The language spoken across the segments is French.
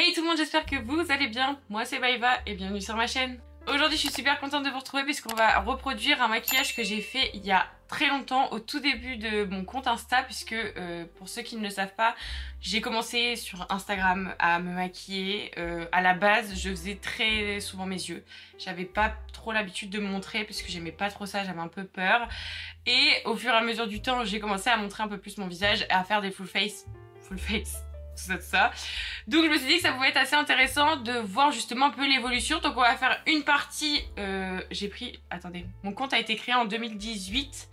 Hey tout le monde, j'espère que vous allez bien. Moi c'est Maïva et bienvenue sur ma chaîne. Aujourd'hui je suis super contente de vous retrouver puisqu'on va reproduire un maquillage que j'ai fait il y a très longtemps au tout début de mon compte Insta, puisque pour ceux qui ne le savent pas, j'ai commencé sur Instagram à me maquiller. À la base je faisais très souvent mes yeux, j'avais pas trop l'habitude de me montrer puisque j'aimais pas trop ça, j'avais un peu peur, et au fur et à mesure du temps j'ai commencé à montrer un peu plus mon visage et à faire des full face, tout ça. Donc je me suis dit que ça pouvait être assez intéressant de voir justement un peu l'évolution. Donc on va faire une partie, j'ai pris, attendez, mon compte a été créé en 2018.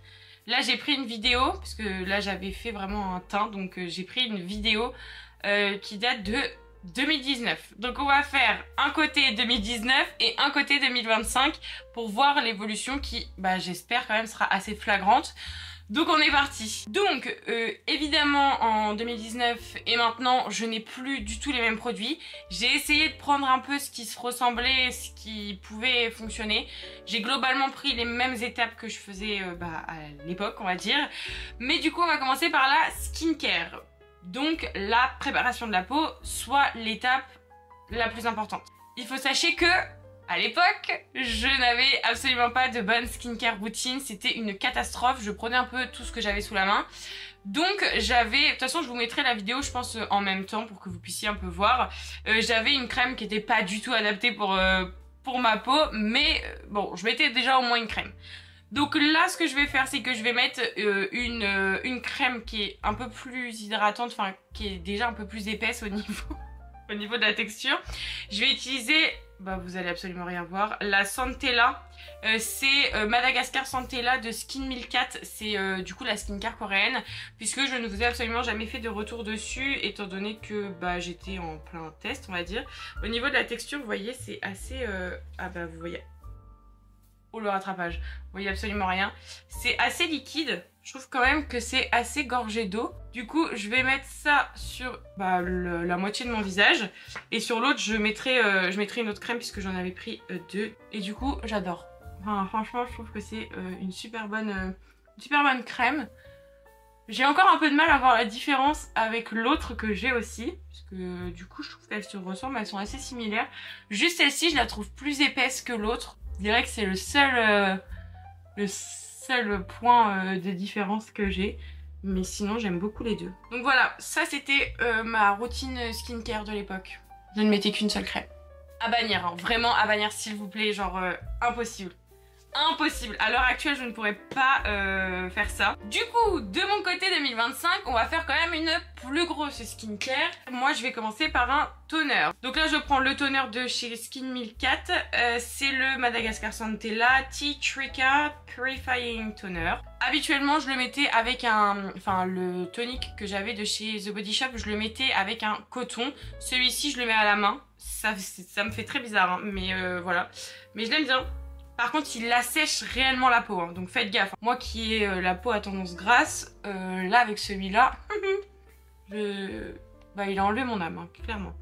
Là j'ai pris une vidéo, parce que là j'avais fait vraiment un teint, donc j'ai pris une vidéo qui date de 2019. Donc on va faire un côté 2019 et un côté 2025 pour voir l'évolution qui, j'espère quand même sera assez flagrante. Donc on est parti. Donc évidemment en 2019 et maintenant je n'ai plus du tout les mêmes produits. J'ai essayé de prendre un peu ce qui se ressemblait, ce qui pouvait fonctionner. J'ai globalement pris les mêmes étapes que je faisais à l'époque, on va dire. Mais du coup on va commencer par la skincare. Donc la préparation de la peau, soit l'étape la plus importante. Il faut sachez que à l'époque, je n'avais absolument pas de bonne skincare routine, c'était une catastrophe, je prenais un peu tout ce que j'avais sous la main. Donc j'avais, de toute façon je vous mettrai la vidéo je pense en même temps pour que vous puissiez un peu voir. J'avais une crème qui n'était pas du tout adaptée pour ma peau, mais bon, je mettais déjà au moins une crème. Donc là ce que je vais faire c'est que je vais mettre une crème qui est un peu plus hydratante, enfin qui est déjà un peu plus épaisse au niveau de la texture. Je vais utiliser, vous allez absolument rien voir, la Santella. C'est Madagascar Santella de Skin 1004. C'est du coup la skincare coréenne, puisque je ne vous ai absolument jamais fait de retour dessus, étant donné que j'étais en plein test, on va dire. Au niveau de la texture, vous voyez, c'est assez... vous voyez... Oh le rattrapage, vous voyez absolument rien. C'est assez liquide, je trouve quand même que c'est assez gorgé d'eau. Du coup je vais mettre ça sur la moitié de mon visage. Et sur l'autre je mettrai une autre crème puisque j'en avais pris deux. Et du coup j'adore. Enfin, franchement je trouve que c'est une super bonne crème. J'ai encore un peu de mal à voir la différence avec l'autre que j'ai aussi, parce que du coup je trouve qu'elles se ressemblent, elles sont assez similaires. Juste celle-ci je la trouve plus épaisse que l'autre. Je dirais que c'est le seul point de différence que j'ai. Mais sinon j'aime beaucoup les deux. Donc voilà, ça c'était ma routine skincare de l'époque. Je ne mettais qu'une seule crème. À bannir, hein. Vraiment à bannir s'il vous plaît, genre impossible. Impossible. À l'heure actuelle, je ne pourrais pas faire ça. Du coup, de mon côté 2025, on va faire quand même une plus grosse skincare. Moi, je vais commencer par un toner. Donc là, je prends le toner de chez Skin 1004. C'est le Madagascar Santella Tea Trika Purifying Toner. Habituellement, je le mettais avec le tonique que j'avais de chez The Body Shop, je le mettais avec un coton. Celui-ci, je le mets à la main. Ça me fait très bizarre, hein, mais voilà. Mais je l'aime bien. Par contre il assèche réellement la peau, hein, donc faites gaffe. Moi qui ai la peau à tendance grasse, là avec celui-là, il a enlevé mon âme, hein, clairement.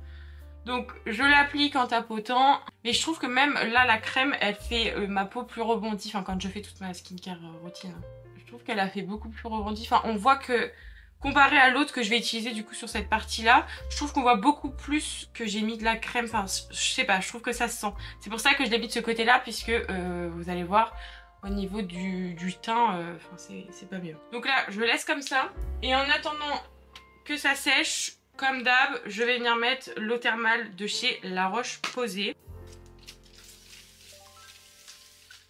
Donc je l'applique en tapotant, mais je trouve que même là la crème elle fait ma peau plus rebondie, enfin quand je fais toute ma skincare routine. Je trouve qu'elle a fait beaucoup plus rebondie, enfin on voit que comparé à l'autre que je vais utiliser du coup sur cette partie là, je trouve qu'on voit beaucoup plus que j'ai mis de la crème, enfin je sais pas, je trouve que ça se sent. C'est pour ça que je l'ai mis de ce côté là, puisque vous allez voir au niveau du teint, c'est pas mieux. Donc là je le laisse comme ça, et en attendant que ça sèche, comme d'hab, je vais venir mettre l'eau thermale de chez La Roche-Posay.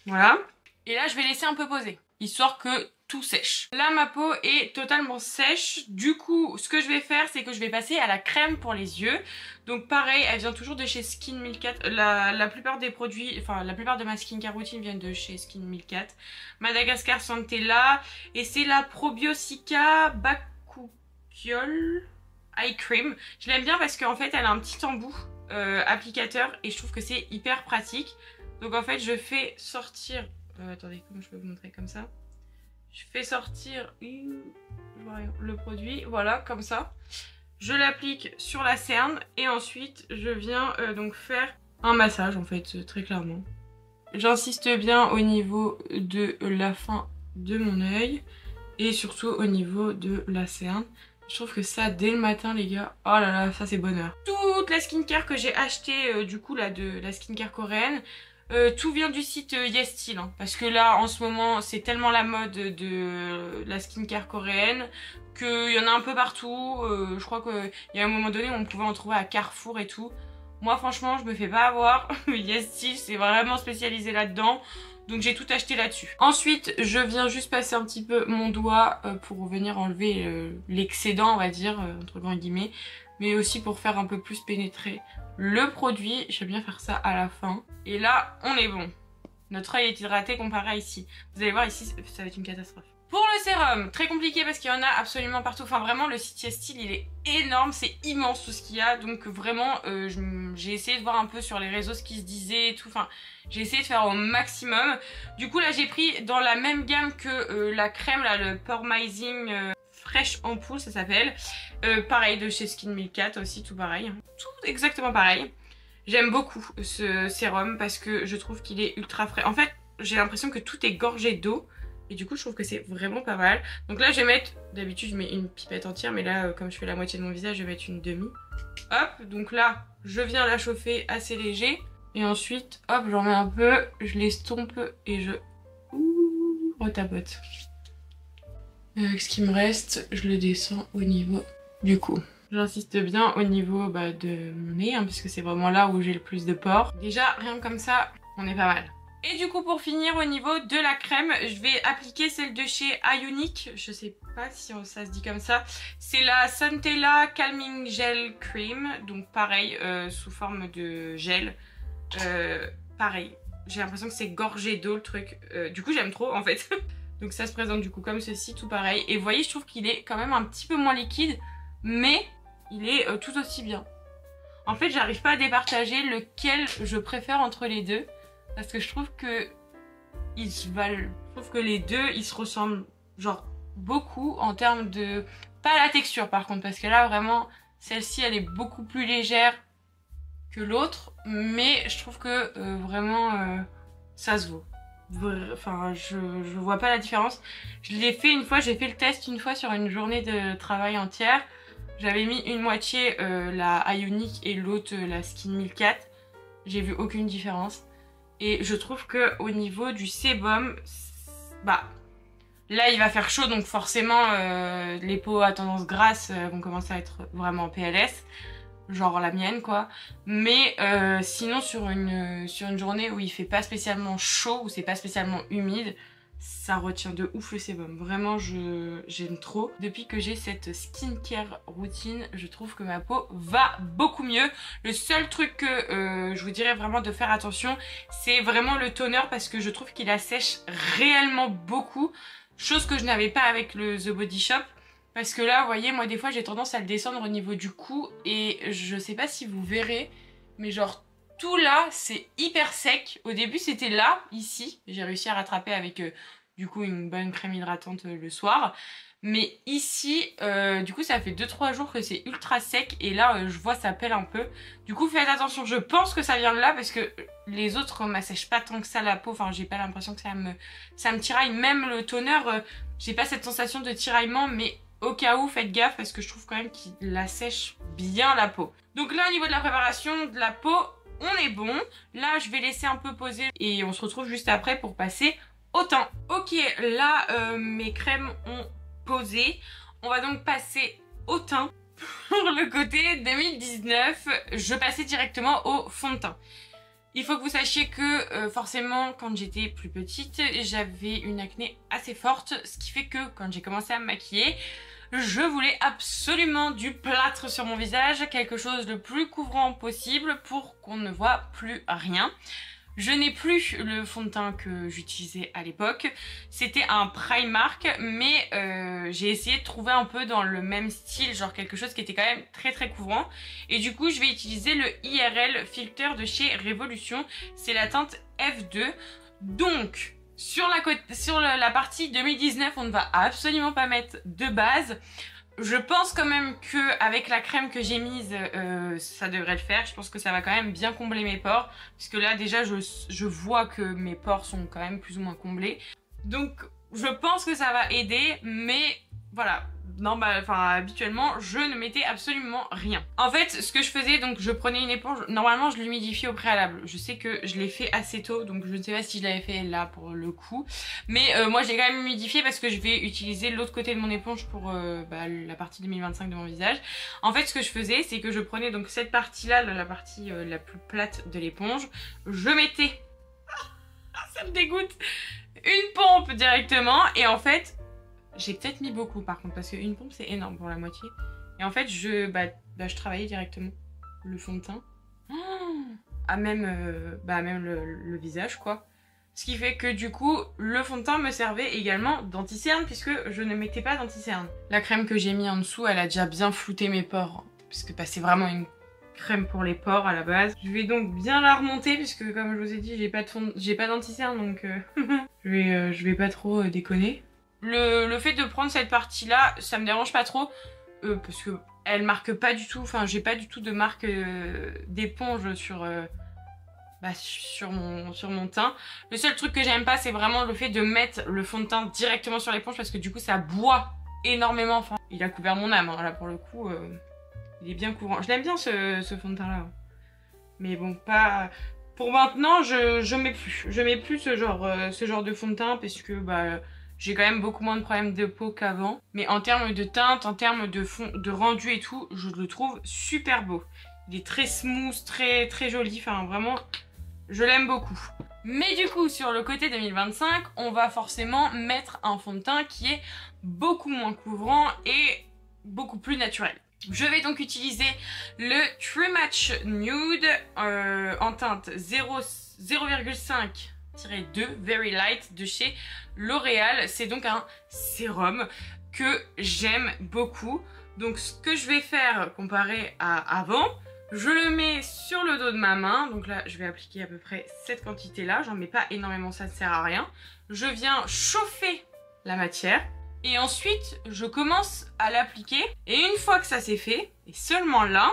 Voilà. Et là je vais laisser un peu poser, histoire que tout sèche. Là ma peau est totalement sèche, du coup ce que je vais faire c'est que je vais passer à la crème pour les yeux. Donc pareil, elle vient toujours de chez Skin 1004, la plupart des produits, enfin la plupart de ma skincare routine viennent de chez Skin 1004. Madagascar Santella, et c'est la Probiotica Bakuchiol Eye Cream. Je l'aime bien parce qu'en fait elle a un petit embout applicateur et je trouve que c'est hyper pratique. Donc en fait je fais sortir, attendez comment je peux vous montrer comme ça. Je fais sortir le produit, voilà, comme ça. Je l'applique sur la cerne et ensuite je viens donc faire un massage en fait, très clairement. J'insiste bien au niveau de la fin de mon œil et surtout au niveau de la cerne. Je trouve que ça, dès le matin, les gars, oh là là, ça c'est bonheur. Toute la skincare que j'ai acheté du coup là, de la skincare coréenne, tout vient du site YesStyle, hein, parce que là, en ce moment, c'est tellement la mode de la skincare coréenne qu'il y en a un peu partout. Je crois qu'il y a un moment donné où on pouvait en trouver à Carrefour et tout. Moi, franchement, je me fais pas avoir. YesStyle, c'est vraiment spécialisé là-dedans. Donc j'ai tout acheté là-dessus. Ensuite, je viens juste passer un petit peu mon doigt pour venir enlever l'excédent, on va dire, entre grands guillemets. Mais aussi pour faire un peu plus pénétrer le produit. J'aime bien faire ça à la fin. Et là, on est bon. Notre œil est hydraté comparé à ici. Vous allez voir ici, ça va être une catastrophe. Pour le sérum, très compliqué parce qu'il y en a absolument partout. Enfin vraiment, le site YesStyle, il est énorme, c'est immense tout ce qu'il y a. Donc vraiment, j'ai essayé de voir un peu sur les réseaux ce qui se disait et tout. Enfin, j'ai essayé de faire au maximum. Du coup là, j'ai pris dans la même gamme que la crème, là, le Pormizing Fresh Ampoule, ça s'appelle. Pareil, de chez Skin Milk Cat aussi, tout pareil. Tout exactement pareil. J'aime beaucoup ce sérum parce que je trouve qu'il est ultra frais. En fait, j'ai l'impression que tout est gorgé d'eau. Et du coup, je trouve que c'est vraiment pas mal. Donc là, je vais mettre... D'habitude, je mets une pipette entière. Mais là, comme je fais la moitié de mon visage, je vais mettre une demi. Hop, donc là, je viens la chauffer assez léger. Et ensuite, hop, j'en mets un peu. Je l'estompe et je... retapote. Avec ce qui me reste, je le descends au niveau du cou. J'insiste bien au niveau de mon nez, hein, parce que c'est vraiment là où j'ai le plus de pores. Déjà, rien que comme ça, on est pas mal. Et du coup, pour finir, au niveau de la crème, je vais appliquer celle de chez Ionic. Je sais pas si ça se dit comme ça. C'est la Centella Calming Gel Cream. Donc pareil, sous forme de gel. Pareil, j'ai l'impression que c'est gorgé d'eau le truc. Du coup, j'aime trop en fait. Donc ça se présente du coup comme ceci, tout pareil. Et vous voyez, je trouve qu'il est quand même un petit peu moins liquide. Mais il est tout aussi bien. En fait, j'arrive pas à départager lequel je préfère entre les deux. Parce que je trouve que ils se valent. Je trouve que les deux, ils se ressemblent genre beaucoup en termes de... Pas la texture par contre, parce que là vraiment, celle-ci elle est beaucoup plus légère que l'autre. Mais je trouve que vraiment, ça se vaut. Enfin, je vois pas la différence. Je l'ai fait une fois, j'ai fait le test une fois sur une journée de travail entière. J'avais mis une moitié la Ionic et l'autre la Skin Milk Cat. J'ai vu aucune différence. Et je trouve que au niveau du sébum, bah là il va faire chaud donc forcément les peaux à tendance grasse vont commencer à être vraiment en PLS, genre la mienne quoi. Mais sinon sur une journée où il fait pas spécialement chaud, où c'est pas spécialement humide, ça retient de ouf le sébum. Vraiment, j'aime trop. Depuis que j'ai cette skincare routine, je trouve que ma peau va beaucoup mieux. Le seul truc que je vous dirais vraiment de faire attention, c'est vraiment le toner parce que je trouve qu'il assèche réellement beaucoup. Chose que je n'avais pas avec le The Body Shop. Parce que là, vous voyez, moi des fois j'ai tendance à le descendre au niveau du cou. Et je sais pas si vous verrez, mais genre... Tout là, c'est hyper sec. Au début, c'était là, ici. J'ai réussi à rattraper avec, du coup, une bonne crème hydratante le soir. Mais ici, du coup, ça fait 2-3 jours que c'est ultra sec. Et là, je vois, ça pèle un peu. Du coup, faites attention. Je pense que ça vient de là parce que les autres m'assèchent pas tant que ça la peau. Enfin, j'ai pas l'impression que ça me tiraille. Même le toner, j'ai pas cette sensation de tiraillement. Mais au cas où, faites gaffe parce que je trouve quand même qu'il assèche bien la peau. Donc là, au niveau de la préparation de la peau... On est bon. Là, je vais laisser un peu poser et on se retrouve juste après pour passer au teint. Ok, là, mes crèmes ont posé. On va donc passer au teint. Pour le côté 2019, je passais directement au fond de teint. Il faut que vous sachiez que forcément, quand j'étais plus petite, j'avais une acné assez forte. Ce qui fait que quand j'ai commencé à me maquiller, je voulais absolument du plâtre sur mon visage, quelque chose le plus couvrant possible pour qu'on ne voit plus rien. Je n'ai plus le fond de teint que j'utilisais à l'époque. C'était un Primark, mais j'ai essayé de trouver un peu dans le même style, genre quelque chose qui était quand même très très couvrant. Et du coup, je vais utiliser le IRL Filter de chez Révolution. C'est la teinte F2. Donc... Sur la partie 2019, on ne va absolument pas mettre de base. Je pense quand même qu'avec la crème que j'ai mise, ça devrait le faire. Je pense que ça va quand même bien combler mes pores. Puisque là, déjà, je vois que mes pores sont quand même plus ou moins comblés. Donc, je pense que ça va aider. Mais voilà, habituellement, je ne mettais absolument rien. En fait, ce que je faisais, donc je prenais une éponge, normalement je l'humidifie au préalable. Je sais que je l'ai fait assez tôt, donc je ne sais pas si je l'avais fait là pour le coup. Mais moi, je l'ai quand même humidifié parce que je vais utiliser l'autre côté de mon éponge pour la partie 2025 de mon visage. En fait, ce que je faisais, c'est que je prenais donc cette partie-là, la partie la plus plate de l'éponge, je mettais, ça me dégoûte, une pompe directement et en fait, j'ai peut-être mis beaucoup par contre parce qu'une pompe c'est énorme pour la moitié. Et en fait je travaillais directement le fond de teint à même le visage quoi. Ce qui fait que du coup le fond de teint me servait également d'anti-cerne puisque je ne mettais pas d'anti-cerne. La crème que j'ai mis en dessous elle a déjà bien flouté mes pores puisque c'est vraiment une crème pour les pores à la base. Je vais donc bien la remonter puisque comme je vous ai dit j'ai pas d'anti-cerne donc je vais pas trop déconner. Le fait de prendre cette partie là ça me dérange pas trop parce que elle marque pas du tout, enfin j'ai pas du tout de marque d'éponge sur mon teint. Le seul truc que j'aime pas c'est vraiment le fait de mettre le fond de teint directement sur l'éponge parce que du coup ça boit énormément. Enfin, il a couvert mon âme hein. Là pour le coup il est bien couvrant. Je l'aime bien ce fond de teint là. Mais bon pas... Pour maintenant je mets plus ce genre de fond de teint parce que j'ai quand même beaucoup moins de problèmes de peau qu'avant. Mais en termes de teinte, en termes de fond, de rendu et tout, je le trouve super beau. Il est très smooth, très joli. Enfin, vraiment, je l'aime beaucoup. Mais du coup, sur le côté 2025, on va forcément mettre un fond de teint qui est beaucoup moins couvrant et beaucoup plus naturel. Je vais donc utiliser le True Match Nude en teinte 0,5 2 Very Light de chez L'Oréal. C'est donc un sérum que j'aime beaucoup. Donc ce que je vais faire comparé à avant, je le mets sur le dos de ma main. Donc là je vais appliquer à peu près cette quantité là. J'en mets pas énormément, ça ne sert à rien. Je viens chauffer la matière et ensuite je commence à l'appliquer. Et une fois que ça c'est fait, et seulement là,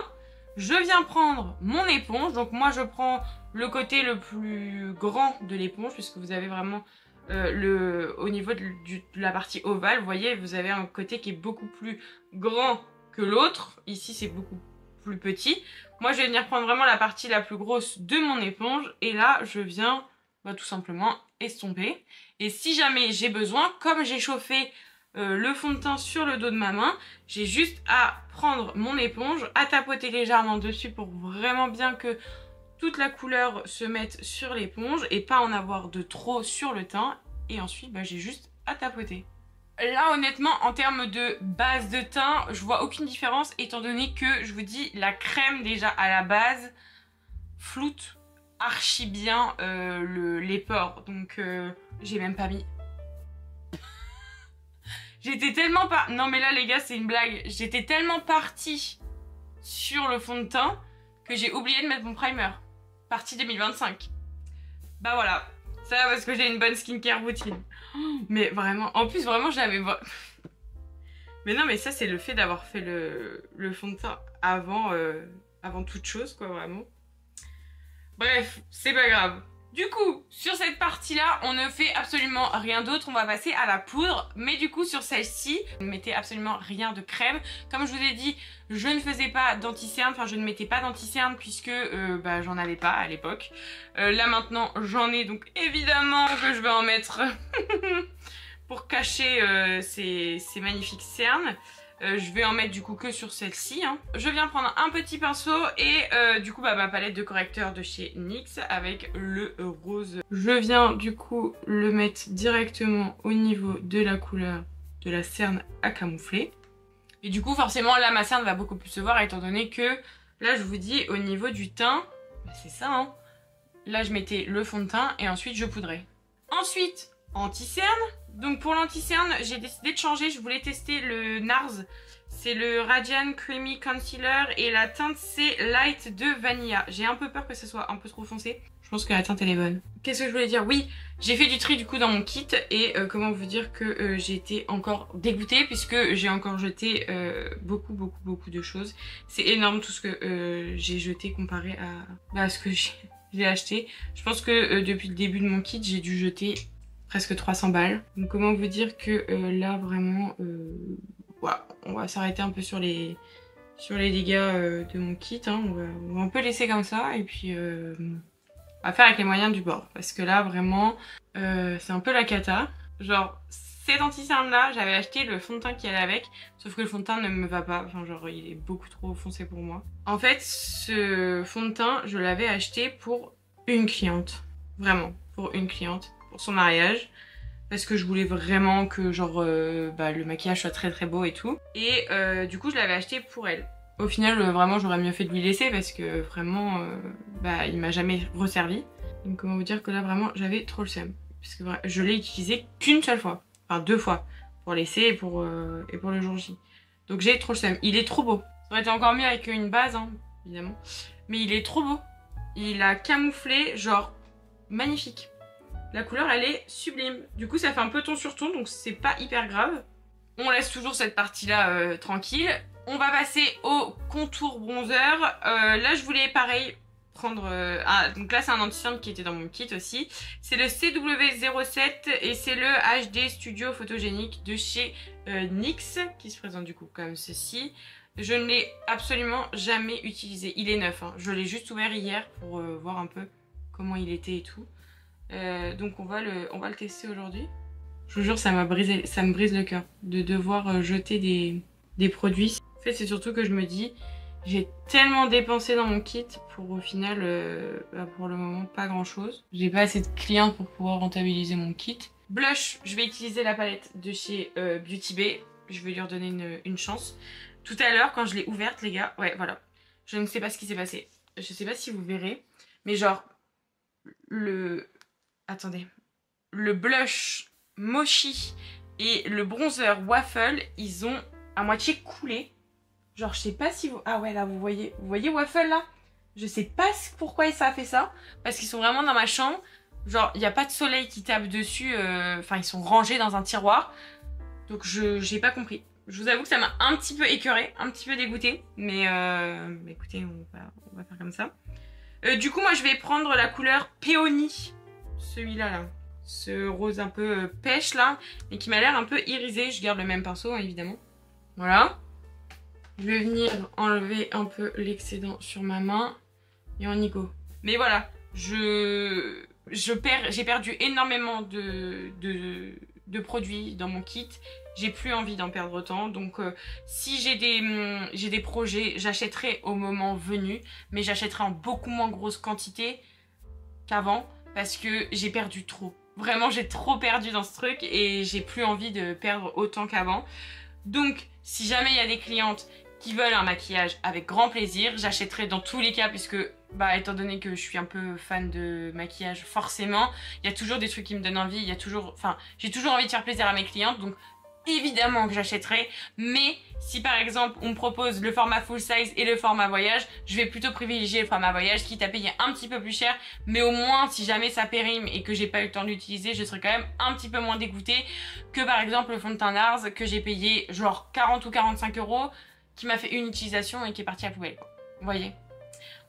je viens prendre mon éponge. Donc moi je prends le côté le plus grand de l'éponge puisque vous avez vraiment au niveau de la partie ovale, vous voyez, vous avez un côté qui est beaucoup plus grand que l'autre. Ici c'est beaucoup plus petit. Moi je vais venir prendre vraiment la partie la plus grosse de mon éponge et là je viens tout simplement estomper. Et si jamais j'ai besoin, comme j'ai chauffé le fond de teint sur le dos de ma main, j'ai juste à prendre mon éponge, à tapoter légèrement dessus pour vraiment bien que toute la couleur se mette sur l'éponge et pas en avoir de trop sur le teint. Et ensuite, j'ai juste à tapoter. Là, honnêtement, en termes de base de teint, je vois aucune différence étant donné que, je vous dis, la crème déjà à la base floute archi bien les pores. Donc, j'ai même pas mis... J'étais tellement pas... Non mais là les gars c'est une blague. J'étais tellement partie sur le fond de teint que j'ai oublié de mettre mon primer. Partie 2025. Bah voilà. Ça parce que j'ai une bonne skincare routine. Mais vraiment, en plus vraiment j'avais... Mais non mais ça c'est le fait d'avoir fait le fond de teint avant toute chose quoi vraiment. Bref, c'est pas grave. Du coup, sur cette partie-là, on ne fait absolument rien d'autre. On va passer à la poudre. Mais du coup, sur celle-ci, ne mettez absolument rien de crème. Comme je vous ai dit, je ne faisais pas d'anti-cerne. Enfin, je ne mettais pas d'anti-cerne puisque j'en avais pas à l'époque. Là, maintenant, j'en ai. Donc, évidemment que je vais en mettre pour cacher ces magnifiques cernes. Je vais en mettre du coup que sur celle-ci. Hein. Je viens prendre un petit pinceau et du coup ma palette de correcteur de chez NYX avec le rose. Je viens du coup le mettre directement au niveau de la couleur de la cerne à camoufler. Et du coup forcément là ma cerne va beaucoup plus se voir étant donné que là je vous dis au niveau du teint, c'est ça hein. Là je mettais le fond de teint et ensuite je poudrais. Ensuite anti-cerne. Donc pour l'anti-cerne, j'ai décidé de changer, je voulais tester le NARS. C'est le Radiant Creamy Concealer et la teinte c'est Light de Vanilla. J'ai un peu peur que ce soit un peu trop foncé. Je pense que la teinte elle est bonne. Qu'est-ce que je voulais dire? Oui, j'ai fait du tri du coup dans mon kit et comment vous dire que j'ai été encore dégoûtée puisque j'ai encore jeté beaucoup de choses. C'est énorme tout ce que j'ai jeté comparé à ce que j'ai acheté. Je pense que depuis le début de mon kit, j'ai dû jeter presque 300 balles. Donc comment vous dire que là vraiment, voilà, on va s'arrêter un peu sur les dégâts de mon kit. Hein. On va un peu laisser comme ça et puis on va faire avec les moyens du bord. Parce que là vraiment, c'est un peu la cata. Genre cet anti-cerne là, j'avais acheté le fond de teint qui allait avec, sauf que le fond de teint ne me va pas, enfin genre il est beaucoup trop foncé pour moi. En fait ce fond de teint, je l'avais acheté pour une cliente, vraiment pour une cliente, pour son mariage. Parce que je voulais vraiment que genre le maquillage soit très très beau et tout. Et du coup je l'avais acheté pour elle. Au final vraiment j'aurais mieux fait de lui laisser parce que vraiment il m'a jamais resservi. Donc comment vous dire que là vraiment j'avais trop le seum. Parce que je l'ai utilisé qu'une seule fois. Enfin 2 fois. Pour l'essai et pour le jour J. Donc j'ai trop le seum. Il est trop beau. Ça aurait été encore mieux avec une base hein, évidemment. Mais il est trop beau. Il a camouflé genre magnifique. La couleur elle est sublime. Du coup ça fait un peu ton sur ton donc c'est pas hyper grave. On laisse toujours cette partie là tranquille. On va passer au contour bronzer. Là je voulais pareil prendre... donc là c'est un anti-cerne qui était dans mon kit aussi. C'est le CW07 et c'est le HD Studio Photogénique de chez NYX qui se présente du coup comme ceci. Je ne l'ai absolument jamais utilisé. Il est neuf hein. Je l'ai juste ouvert hier pour voir un peu comment il était et tout. Donc on va le tester aujourd'hui. Je vous jure ça me brise le cœur de devoir jeter des produits. En fait c'est surtout que je me dis j'ai tellement dépensé dans mon kit pour au final pour le moment pas grand chose. J'ai pas assez de clients pour pouvoir rentabiliser mon kit. Blush, je vais utiliser la palette de chez Beauty Bay. Je vais lui redonner une chance. Tout à l'heure quand je l'ai ouverte les gars, ouais voilà. Je ne sais pas ce qui s'est passé. Je sais pas si vous verrez. Mais genre attendez, le blush Mochi et le bronzer Waffle, ils ont à moitié coulé. Genre je sais pas si vous... Ah ouais là vous voyez Waffle là. Je sais pas pourquoi ça a fait ça. Parce qu'ils sont vraiment dans ma chambre. Genre il n'y a pas de soleil qui tape dessus. Enfin ils sont rangés dans un tiroir. Donc j'ai pas compris. Je vous avoue que ça m'a un petit peu écœurée, un petit peu dégoûtée. Mais écoutez on va faire comme ça. Du coup moi je vais prendre la couleur Peony. Celui-là là. Ce rose un peu pêche là. Et qui m'a l'air un peu irisé. Je garde le même pinceau hein, évidemment. Voilà. Je vais venir enlever un peu l'excédent sur ma main. Et on y go. Mais voilà. J'ai perdu énormément de produits dans mon kit. J'ai plus envie d'en perdre autant. Donc si j'ai des projets, j'achèterai au moment venu. Mais j'achèterai en beaucoup moins grosse quantité qu'avant. Parce que j'ai perdu trop. Vraiment j'ai trop perdu dans ce truc. Et j'ai plus envie de perdre autant qu'avant. Donc si jamais il y a des clientes qui veulent un maquillage avec grand plaisir, j'achèterai dans tous les cas puisque étant donné que je suis un peu fan de maquillage forcément, il y a toujours des trucs qui me donnent envie, j'ai toujours envie de faire plaisir à mes clientes donc évidemment que j'achèterai, mais si par exemple on me propose le format full size et le format voyage, je vais plutôt privilégier le format voyage quitte à payer un petit peu plus cher, mais au moins si jamais ça périme et que j'ai pas eu le temps d'utiliser, je serai quand même un petit peu moins dégoûtée que par exemple le fond de teint NARS que j'ai payé genre 40 ou 45 €, qui m'a fait une utilisation et qui est parti à la poubelle quoi. Vous voyez?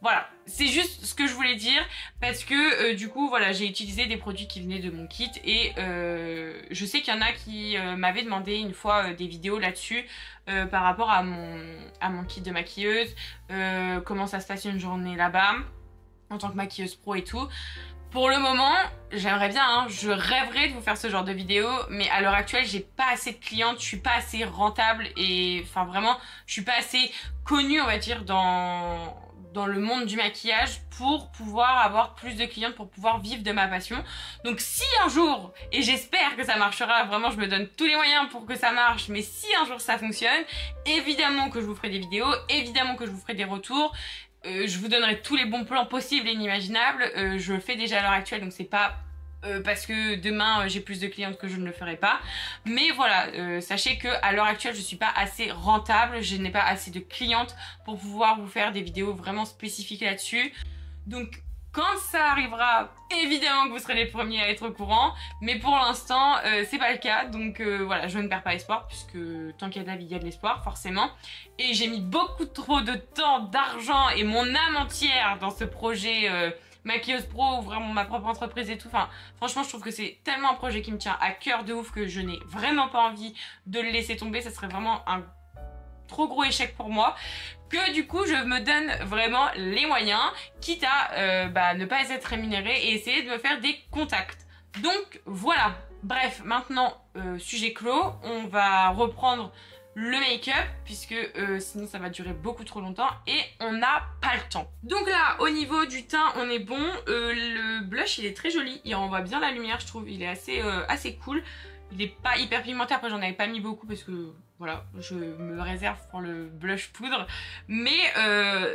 Voilà, c'est juste ce que je voulais dire parce que du coup voilà j'ai utilisé des produits qui venaient de mon kit et je sais qu'il y en a qui m'avaient demandé une fois des vidéos là-dessus par rapport à mon kit de maquilleuse, comment ça se passe une journée là-bas en tant que maquilleuse pro et tout. Pour le moment, j'aimerais bien, hein, je rêverais de vous faire ce genre de vidéo, mais à l'heure actuelle, j'ai pas assez de clientes, je suis pas assez rentable et enfin vraiment, je suis pas assez connue, on va dire, dans le monde du maquillage pour pouvoir avoir plus de clientes, pour pouvoir vivre de ma passion. Donc si un jour, et j'espère que ça marchera, vraiment je me donne tous les moyens pour que ça marche, mais si un jour ça fonctionne, évidemment que je vous ferai des vidéos, évidemment que je vous ferai des retours. Je vous donnerai tous les bons plans possibles et inimaginables. Je le fais déjà à l'heure actuelle, donc c'est pas parce que demain j'ai plus de clientes que je ne le ferai pas. Mais voilà, sachez que à l'heure actuelle je suis pas assez rentable, je n'ai pas assez de clientes pour pouvoir vous faire des vidéos vraiment spécifiques là-dessus. Donc quand ça arrivera, évidemment que vous serez les premiers à être au courant, mais pour l'instant c'est pas le cas, donc voilà, je ne perds pas espoir puisque tant qu'il y a de la vie il y a de l'espoir forcément. Et j'ai mis beaucoup trop de temps, d'argent et mon âme entière dans ce projet maquilleuse pro, ouvrir ma propre entreprise et tout. Enfin, franchement, je trouve que c'est tellement un projet qui me tient à cœur de ouf que je n'ai vraiment pas envie de le laisser tomber. Ça serait vraiment un trop gros échec pour moi, que du coup je me donne vraiment les moyens, quitte à ne pas être rémunérée et essayer de me faire des contacts. Donc voilà, bref, maintenant sujet clos, on va reprendre le make-up puisque sinon ça va durer beaucoup trop longtemps et on n'a pas le temps. Donc là au niveau du teint on est bon, le blush il est très joli, il renvoie bien la lumière je trouve, il est assez cool. Il est pas hyper pigmenté, après j'en avais pas mis beaucoup parce que voilà, je me réserve pour le blush poudre. Mais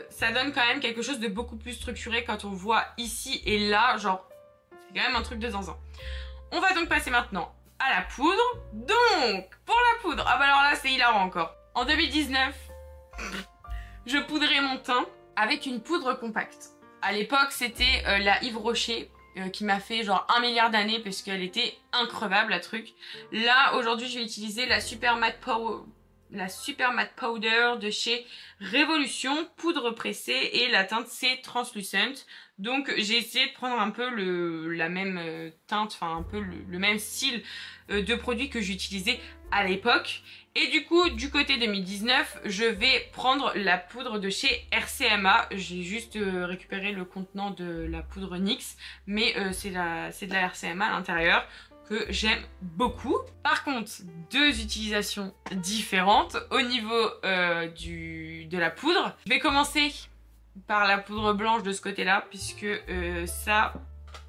ça donne quand même quelque chose de beaucoup plus structuré quand on voit ici et là, genre c'est quand même un truc de zinzin. On va donc passer maintenant à la poudre. Donc, pour la poudre, ah bah alors là c'est hilarant encore. En 2019, je poudrais mon teint avec une poudre compacte. À l'époque c'était la Yves Rocher. Qui m'a fait genre 1 milliard d'années parce qu'elle était increvable la truc. Là aujourd'hui je vais utiliser la Super Matte Powder de chez Révolution, poudre pressée et la teinte c'est Translucent. Donc j'ai essayé de prendre un peu la même teinte, enfin un peu le même style de produit que j'utilisais à l'époque. Et du coup, du côté 2019, je vais prendre la poudre de chez RCMA. J'ai juste récupéré le contenant de la poudre NYX, mais c'est de la RCMA à l'intérieur que j'aime beaucoup. Par contre, deux utilisations différentes au niveau de la poudre. Je vais commencer par la poudre blanche de ce côté-là, puisque ça,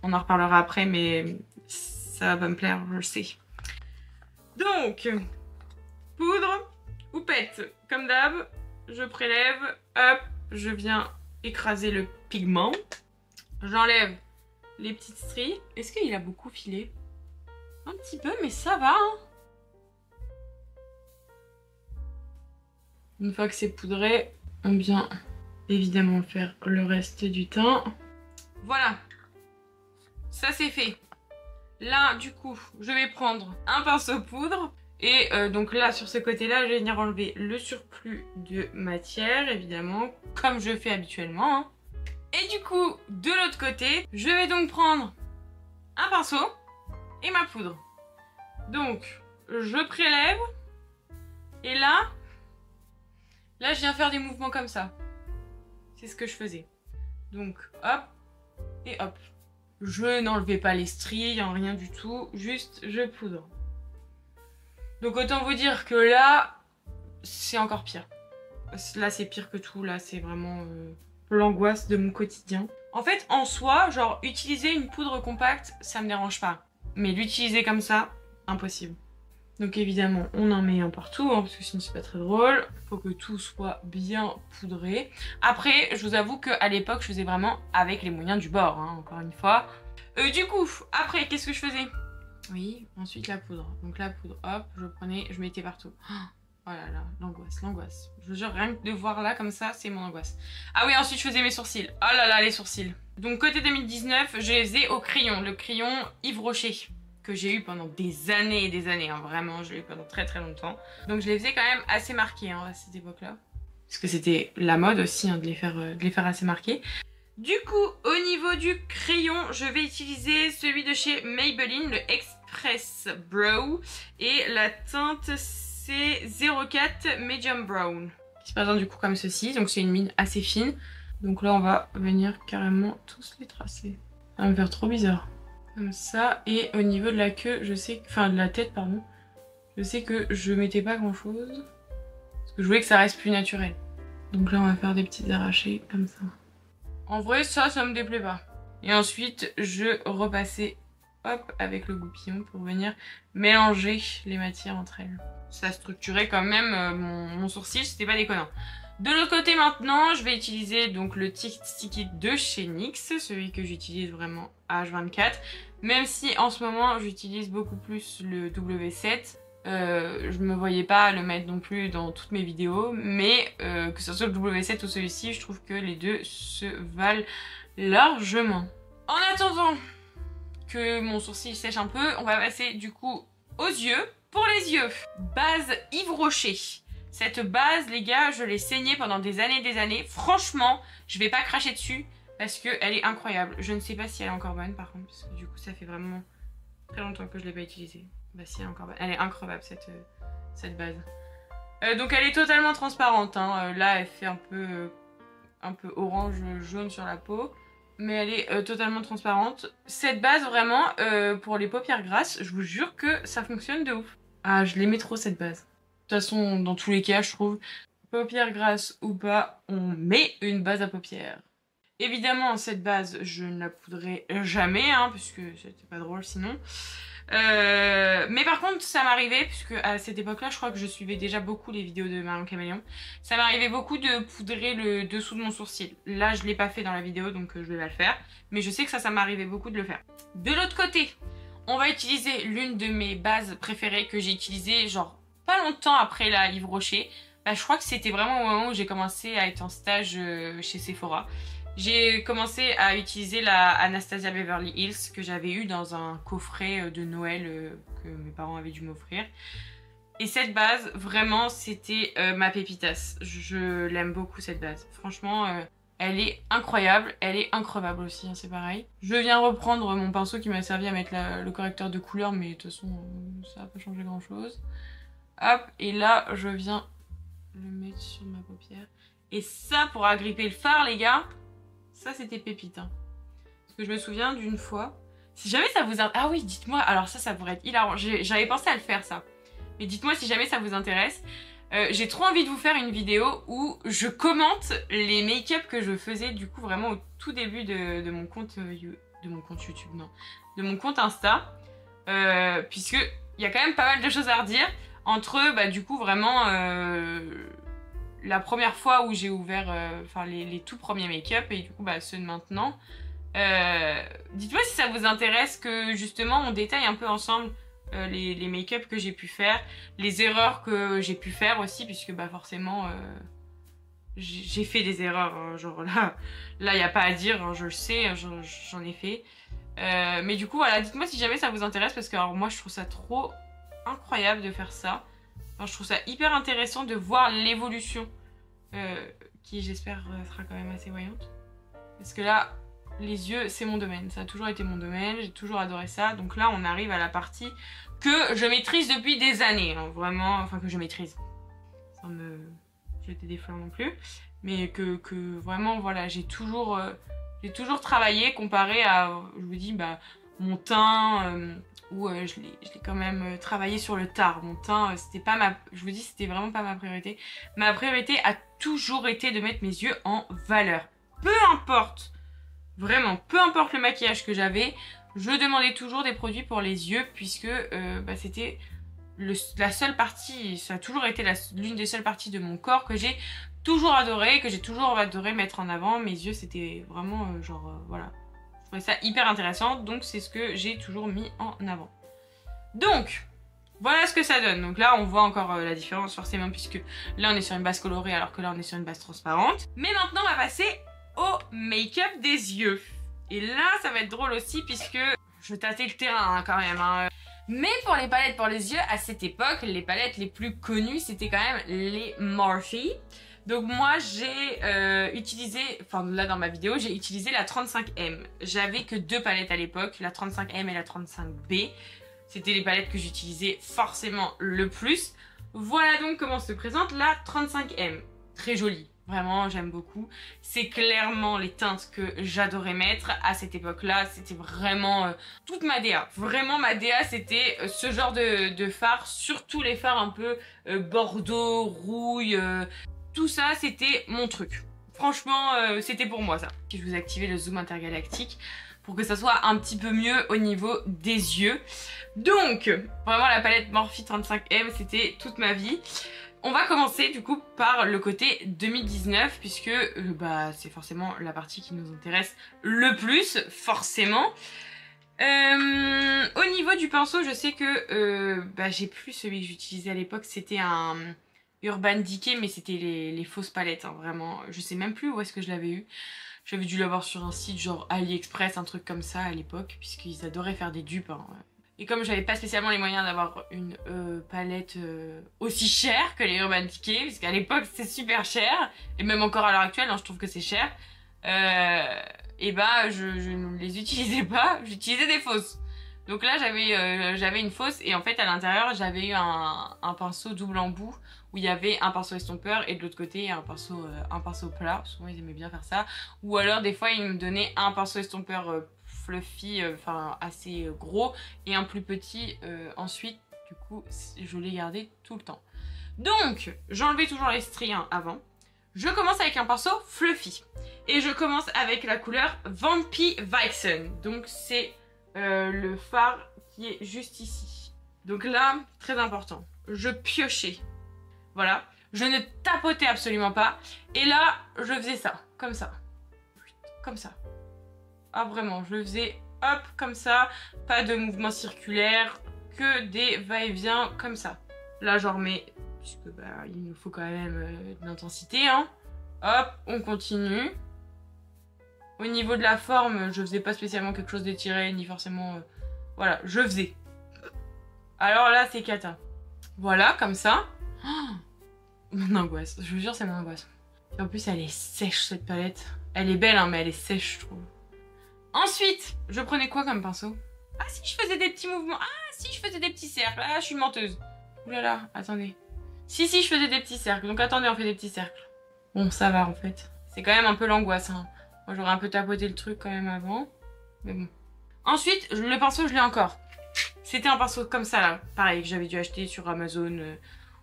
on en reparlera après, mais ça va me plaire, je le sais. Donc... poudre ou pète, comme d'hab, je prélève, hop, je viens écraser le pigment. J'enlève les petites stries. Est-ce qu'il a beaucoup filé? Un petit peu, mais ça va, hein. Une fois que c'est poudré, on vient évidemment faire le reste du teint. Voilà, ça c'est fait. Là, du coup, je vais prendre un pinceau poudre. Et donc là, sur ce côté-là, je vais venir enlever le surplus de matière, évidemment, comme je fais habituellement. Hein. Et du coup, de l'autre côté, je vais donc prendre un pinceau et ma poudre. Donc, je prélève. Et là, je viens faire des mouvements comme ça. C'est ce que je faisais. Donc, hop et hop. Je n'enlevais pas les stries, rien du tout. Juste, je poudre. Donc autant vous dire que là, c'est encore pire. Là, c'est pire que tout. Là, c'est vraiment l'angoisse de mon quotidien. En fait, en soi, genre, utiliser une poudre compacte, ça me dérange pas. Mais l'utiliser comme ça, impossible. Donc évidemment, on en met un partout, hein, parce que sinon c'est pas très drôle. Faut que tout soit bien poudré. Après, je vous avoue qu'à l'époque, je faisais vraiment avec les moyens du bord, hein, encore une fois. Du coup, après, qu'est-ce que je faisais ? Oui, ensuite la poudre. Donc la poudre, hop, je prenais, je mettais partout. Oh là là, l'angoisse, l'angoisse. Je vous jure, rien que de voir là comme ça, c'est mon angoisse. Ah oui, ensuite je faisais mes sourcils. Oh là là, les sourcils. Donc côté 2019, je les faisais au crayon. Le crayon Yves Rocher, que j'ai eu pendant des années et des années. Hein, vraiment, je l'ai eu pendant très très longtemps. Donc je les faisais quand même assez marqués hein, à cette époque-là. Parce que c'était la mode aussi hein, de les faire assez marqués. Du coup, au niveau du crayon, je vais utiliser celui de chez Maybelline, le Express Brow. Et la teinte, c'est 04 Medium Brown. Qui se présente du coup comme ceci. Donc c'est une mine assez fine. Donc là, on va venir carrément tous les tracer. Ça va me faire trop bizarre. Comme ça. Et au niveau de la queue, je sais que... Enfin, de la tête, pardon. Je sais que je mettais pas grand-chose. Parce que je voulais que ça reste plus naturel. Donc là, on va faire des petites arrachées comme ça. En vrai, ça me déplaît pas. Et ensuite, je repassais, hop, avec le goupillon pour venir mélanger les matières entre elles. Ça structurait quand même mon sourcil, c'était pas déconnant. De l'autre côté maintenant, je vais utiliser donc le Sticky de chez NYX, celui que j'utilise vraiment H24. Même si en ce moment, j'utilise beaucoup plus le W7. Je me voyais pas le mettre non plus dans toutes mes vidéos, mais que ce soit le W7 ou celui-ci, je trouve que les deux se valent largement. En attendant que mon sourcil sèche un peu, on va passer du coup aux yeux. Pour les yeux, base Yves Rocher. Cette base, les gars, je l'ai saignée pendant des années et des années. Franchement, je vais pas cracher dessus, parce qu'elle est incroyable. Je ne sais pas si elle est encore bonne par contre, parce que du coup ça fait vraiment très longtemps que je ne l'ai pas utilisée. Bah si, elle est encore bonne. Elle est incroyable cette base. Donc elle est totalement transparente, hein. Là elle fait un peu orange jaune sur la peau, mais elle est totalement transparente. Cette base vraiment pour les paupières grasses, je vous jure que ça fonctionne de ouf. Ah, je l'aimais trop cette base. De toute façon dans tous les cas je trouve, paupières grasses ou pas, on met une base à paupières. Évidemment cette base je ne la poudrerai jamais, hein, puisque c'était pas drôle sinon. Mais par contre ça m'arrivait, puisque à cette époque là je crois que je suivais déjà beaucoup les vidéos de Marion Caméléon, ça m'arrivait beaucoup de poudrer le dessous de mon sourcil. Là je l'ai pas fait dans la vidéo donc je vais pas le faire, mais je sais que ça m'arrivait beaucoup de le faire. De l'autre côté on va utiliser l'une de mes bases préférées que j'ai utilisée genre pas longtemps après la Yves Rocher. Bah, je crois que c'était vraiment au moment où j'ai commencé à être en stage chez Sephora. J'ai commencé à utiliser la Anastasia Beverly Hills que j'avais eu dans un coffret de Noël que mes parents avaient dû m'offrir. Et cette base, vraiment, c'était ma pépitas. Je l'aime beaucoup cette base. Franchement, elle est incroyable. Elle est increvable aussi, hein, c'est pareil. Je viens reprendre mon pinceau qui m'a servi à mettre le correcteur de couleur, mais de toute façon, ça n'a pas changé grand chose. Hop, et là, je viens le mettre sur ma paupière. Et ça, pour agripper le fard, les gars... Ça c'était pépite, hein. Parce que je me souviens d'une fois, si jamais ça vous intéresse, ah oui dites-moi, alors ça pourrait être hilarant, j'avais pensé à le faire ça, mais dites-moi si jamais ça vous intéresse. J'ai trop envie de vous faire une vidéo où je commente les make-up que je faisais du coup vraiment au tout début de mon compte YouTube, non, de mon compte Insta, puisque il y a quand même pas mal de choses à redire entre bah du coup vraiment la première fois où j'ai ouvert les tout premiers make-up et du coup bah, ceux de maintenant. Dites-moi si ça vous intéresse que justement on détaille un peu ensemble les make-up que j'ai pu faire, les erreurs que j'ai pu faire aussi, puisque bah forcément j'ai fait des erreurs, hein, genre là il n'y a pas à dire, hein, je le sais, j'en ai fait. Mais du coup voilà, dites-moi si jamais ça vous intéresse, parce que alors, moi je trouve ça trop incroyable de faire ça. Enfin, je trouve ça hyper intéressant de voir l'évolution qui j'espère sera quand même assez voyante. Parce que là, les yeux c'est mon domaine, ça a toujours été mon domaine, j'ai toujours adoré ça. Donc là on arrive à la partie que je maîtrise depuis des années, hein, vraiment, enfin que je maîtrise. Sans me jeter des fleurs non plus. Mais que vraiment voilà, j'ai toujours travaillé comparé à, je vous dis, bah, mon teint... où je l'ai quand même travaillé sur le tard. Mon teint, c'était pas ma... Je vous dis, c'était vraiment pas ma priorité. Ma priorité a toujours été de mettre mes yeux en valeur. Peu importe, vraiment, peu importe le maquillage que j'avais, je demandais toujours des produits pour les yeux, puisque bah, c'était la seule partie, ça a toujours été l'une des seules parties de mon corps que j'ai toujours adoré, mettre en avant. Mes yeux, c'était vraiment voilà. Je trouvais ça hyper intéressant, donc c'est ce que j'ai toujours mis en avant. Donc, voilà ce que ça donne. Donc là, on voit encore la différence forcément, puisque là, on est sur une base colorée, alors que là, on est sur une base transparente. Mais maintenant, on va passer au make-up des yeux. Et là, ça va être drôle aussi, puisque je tâtais le terrain, hein, quand même, hein. Mais pour les palettes pour les yeux, à cette époque, les palettes les plus connues, c'était quand même les Morphe. Donc moi j'ai utilisé, enfin là dans ma vidéo, j'ai utilisé la 35M. J'avais que deux palettes à l'époque, la 35M et la 35B. C'était les palettes que j'utilisais forcément le plus. Voilà donc comment se présente la 35M. Très jolie, vraiment j'aime beaucoup. C'est clairement les teintes que j'adorais mettre à cette époque-là. C'était vraiment toute ma DA. Vraiment ma DA c'était ce genre de fard, surtout les fards un peu bordeaux, rouille... Tout ça, c'était mon truc. Franchement, c'était pour moi ça. Je vous activer le zoom intergalactique pour que ça soit un petit peu mieux au niveau des yeux. Donc, vraiment la palette Morphe 35M, c'était toute ma vie. On va commencer du coup par le côté 2019, puisque bah, c'est forcément la partie qui nous intéresse le plus, forcément. Au niveau du pinceau, je sais que bah, j'ai plus celui que j'utilisais à l'époque, c'était un... Urban Decay, mais c'était les fausses palettes, hein, vraiment. Je sais même plus où est-ce que je l'avais eu. J'avais dû l'avoir sur un site genre AliExpress, un truc comme ça à l'époque, puisqu'ils adoraient faire des dupes, hein. Et comme j'avais pas spécialement les moyens d'avoir une palette aussi chère que les Urban Decay, parce qu'à l'époque c'était super cher, et même encore à l'heure actuelle, hein, je trouve que c'est cher, et bah je ne les utilisais pas, j'utilisais des fausses. Donc là j'avais une fausse et en fait à l'intérieur j'avais eu un pinceau double embout où il y avait un pinceau estompeur et de l'autre côté un pinceau plat. Souvent ils aimaient bien faire ça. Ou alors des fois ils me donnaient un pinceau estompeur fluffy, enfin assez gros, et un plus petit ensuite. Du coup je l'ai gardé tout le temps. Donc j'enlevais toujours les stries avant. Je commence avec un pinceau fluffy et je commence avec la couleur Vampy Vixen. Donc c'est le fard qui est juste ici. Donc là, très important, je piochais. Voilà, je ne tapotais absolument pas. Et là, je faisais ça, comme ça. Comme ça. Ah vraiment, je le faisais hop, comme ça. Pas de mouvement circulaire, que des va-et-vient comme ça. Là, j'en remets, puisque bah, il nous faut quand même de l'intensité. Hein. Hop, on continue. Au niveau de la forme, je faisais pas spécialement quelque chose d'étiré, ni forcément... voilà, je faisais. Alors là, c'est cata. Voilà, comme ça. Oh, mon angoisse, je vous jure, c'est mon angoisse. Et en plus, elle est sèche, cette palette. Elle est belle, hein, mais elle est sèche, je trouve. Ensuite, je prenais quoi comme pinceau? Ah si, je faisais des petits mouvements. Ah si, je faisais des petits cercles. Ah, je suis menteuse. Ouh là là, attendez. Si, je faisais des petits cercles. Donc attendez, on fait des petits cercles. Bon, ça va, en fait. C'est quand même un peu l'angoisse, hein. Moi j'aurais un peu tapoté le truc quand même avant. Mais bon. Ensuite, le pinceau je l'ai encore. C'était un pinceau comme ça là. Pareil, que j'avais dû acheter sur Amazon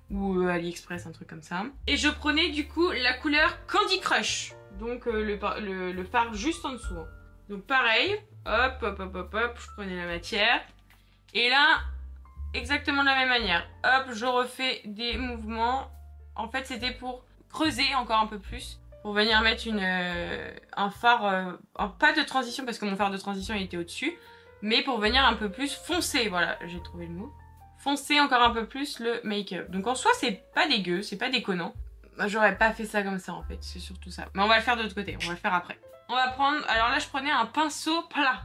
ou AliExpress, un truc comme ça. Et je prenais du coup la couleur Candy Crush. Donc le fard juste en dessous. Hein. Donc pareil, hop, je prenais la matière. Et là, exactement de la même manière. Hop, je refais des mouvements. En fait, c'était pour creuser encore un peu plus. Pour venir mettre un fard, pas de transition parce que mon fard de transition il était au-dessus, mais pour venir un peu plus foncer, voilà, j'ai trouvé le mot. Foncer encore un peu plus le make-up. Donc en soi c'est pas dégueu, c'est pas déconnant. J'aurais pas fait ça comme ça en fait, c'est surtout ça. Mais on va le faire de l'autre côté, on va le faire après. On va prendre, alors là je prenais un pinceau plat.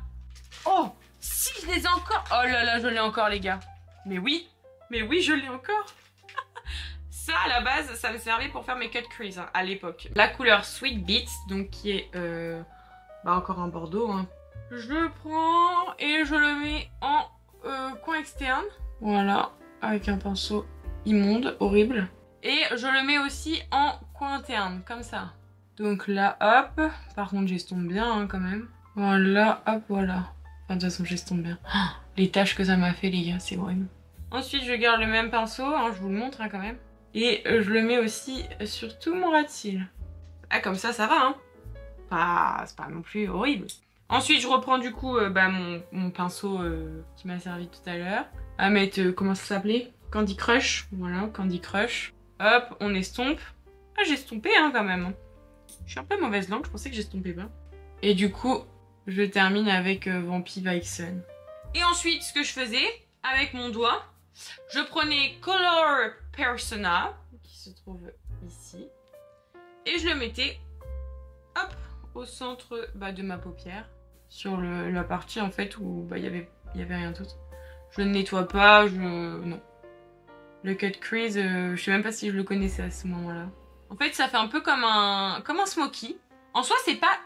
Oh, si je les ai encore. Oh là là, je l'ai encore les gars. Mais oui, je l'ai encore. Ça, à la base, ça me servait pour faire mes cut crease hein, à l'époque. La couleur Sweet Beats, donc qui est encore un bordeaux. Hein. Je le prends et je le mets en coin externe. Voilà, avec un pinceau immonde, horrible. Et je le mets aussi en coin interne, comme ça. Donc là, hop. Par contre, j'estompe bien hein, quand même. Voilà, hop, voilà. Enfin, de toute façon, j'estompe bien. Oh, les taches que ça m'a fait, les gars, c'est horrible. Ensuite, je garde le même pinceau, hein, je vous le montre hein, quand même. Et je le mets aussi sur tout mon ras de cils. Ah comme ça va hein. C'est pas non plus horrible. Ensuite je reprends du coup mon pinceau qui m'a servi tout à l'heure. À mettre, comment ça s'appelait? Candy Crush. Voilà, Candy Crush. Hop, on estompe. Ah j'ai estompé hein quand même. Je suis un peu mauvaise langue, je pensais que j'estompais pas. Et du coup, je termine avec Vampy Vixen. Et ensuite, ce que je faisais avec mon doigt, je prenais Color Persona, qui se trouve ici, et je le mettais, hop, au centre de ma paupière, sur la partie en fait où il y avait rien d'autre. Je ne nettoie pas, non. Le cut crease, je sais même pas si je le connaissais à ce moment-là. En fait, ça fait un peu comme un smoky. En soi, c'est pas...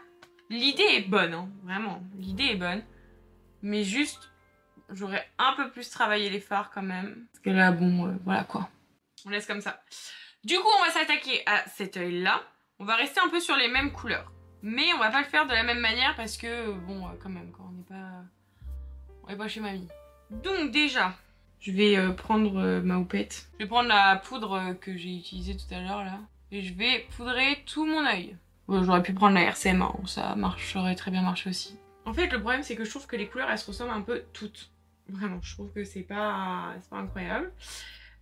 L'idée est bonne, hein, vraiment. L'idée est bonne. Mais juste, j'aurais un peu plus travaillé les fards quand même. Parce que là, bon, voilà quoi. On laisse comme ça. Du coup, on va s'attaquer à cet œil-là. On va rester un peu sur les mêmes couleurs. Mais on va pas le faire de la même manière parce que, bon, quand même, quand on n'est pas chez mamie. Donc déjà, je vais prendre ma houppette. Je vais prendre la poudre que j'ai utilisée tout à l'heure, là. Et je vais poudrer tout mon œil. Bon, j'aurais pu prendre la RCM, hein, ça aurait très bien marché aussi. En fait, le problème, c'est que je trouve que les couleurs, elles se ressemblent un peu toutes. Vraiment, je trouve que c'est pas incroyable.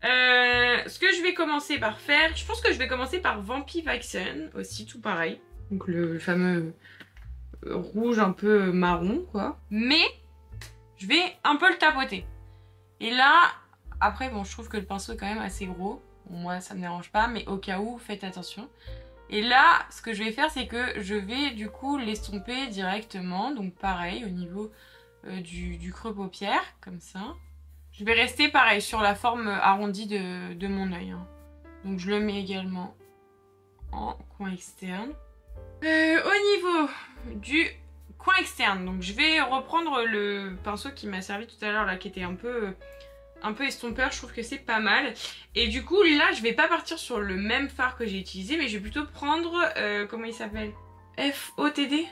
Ce que je vais commencer par faire, je pense que je vais commencer par Vampy Vixen, aussi tout pareil. Donc le fameux rouge un peu marron, quoi. Mais je vais un peu le tapoter. Et là, après, bon, je trouve que le pinceau est quand même assez gros. Bon, moi, ça me dérange pas, mais au cas où, faites attention. Et là, ce que je vais faire, c'est que je vais du coup l'estomper directement. Donc pareil, au niveau du creux paupière, comme ça. Je vais rester pareil sur la forme arrondie de mon œil. Hein. Donc je le mets également en coin externe. Au niveau du coin externe, donc je vais reprendre le pinceau qui m'a servi tout à l'heure là, qui était un peu estompeur, je trouve que c'est pas mal. Et du coup là je vais pas partir sur le même fard que j'ai utilisé, mais je vais plutôt prendre, comment il s'appelle, FOTD.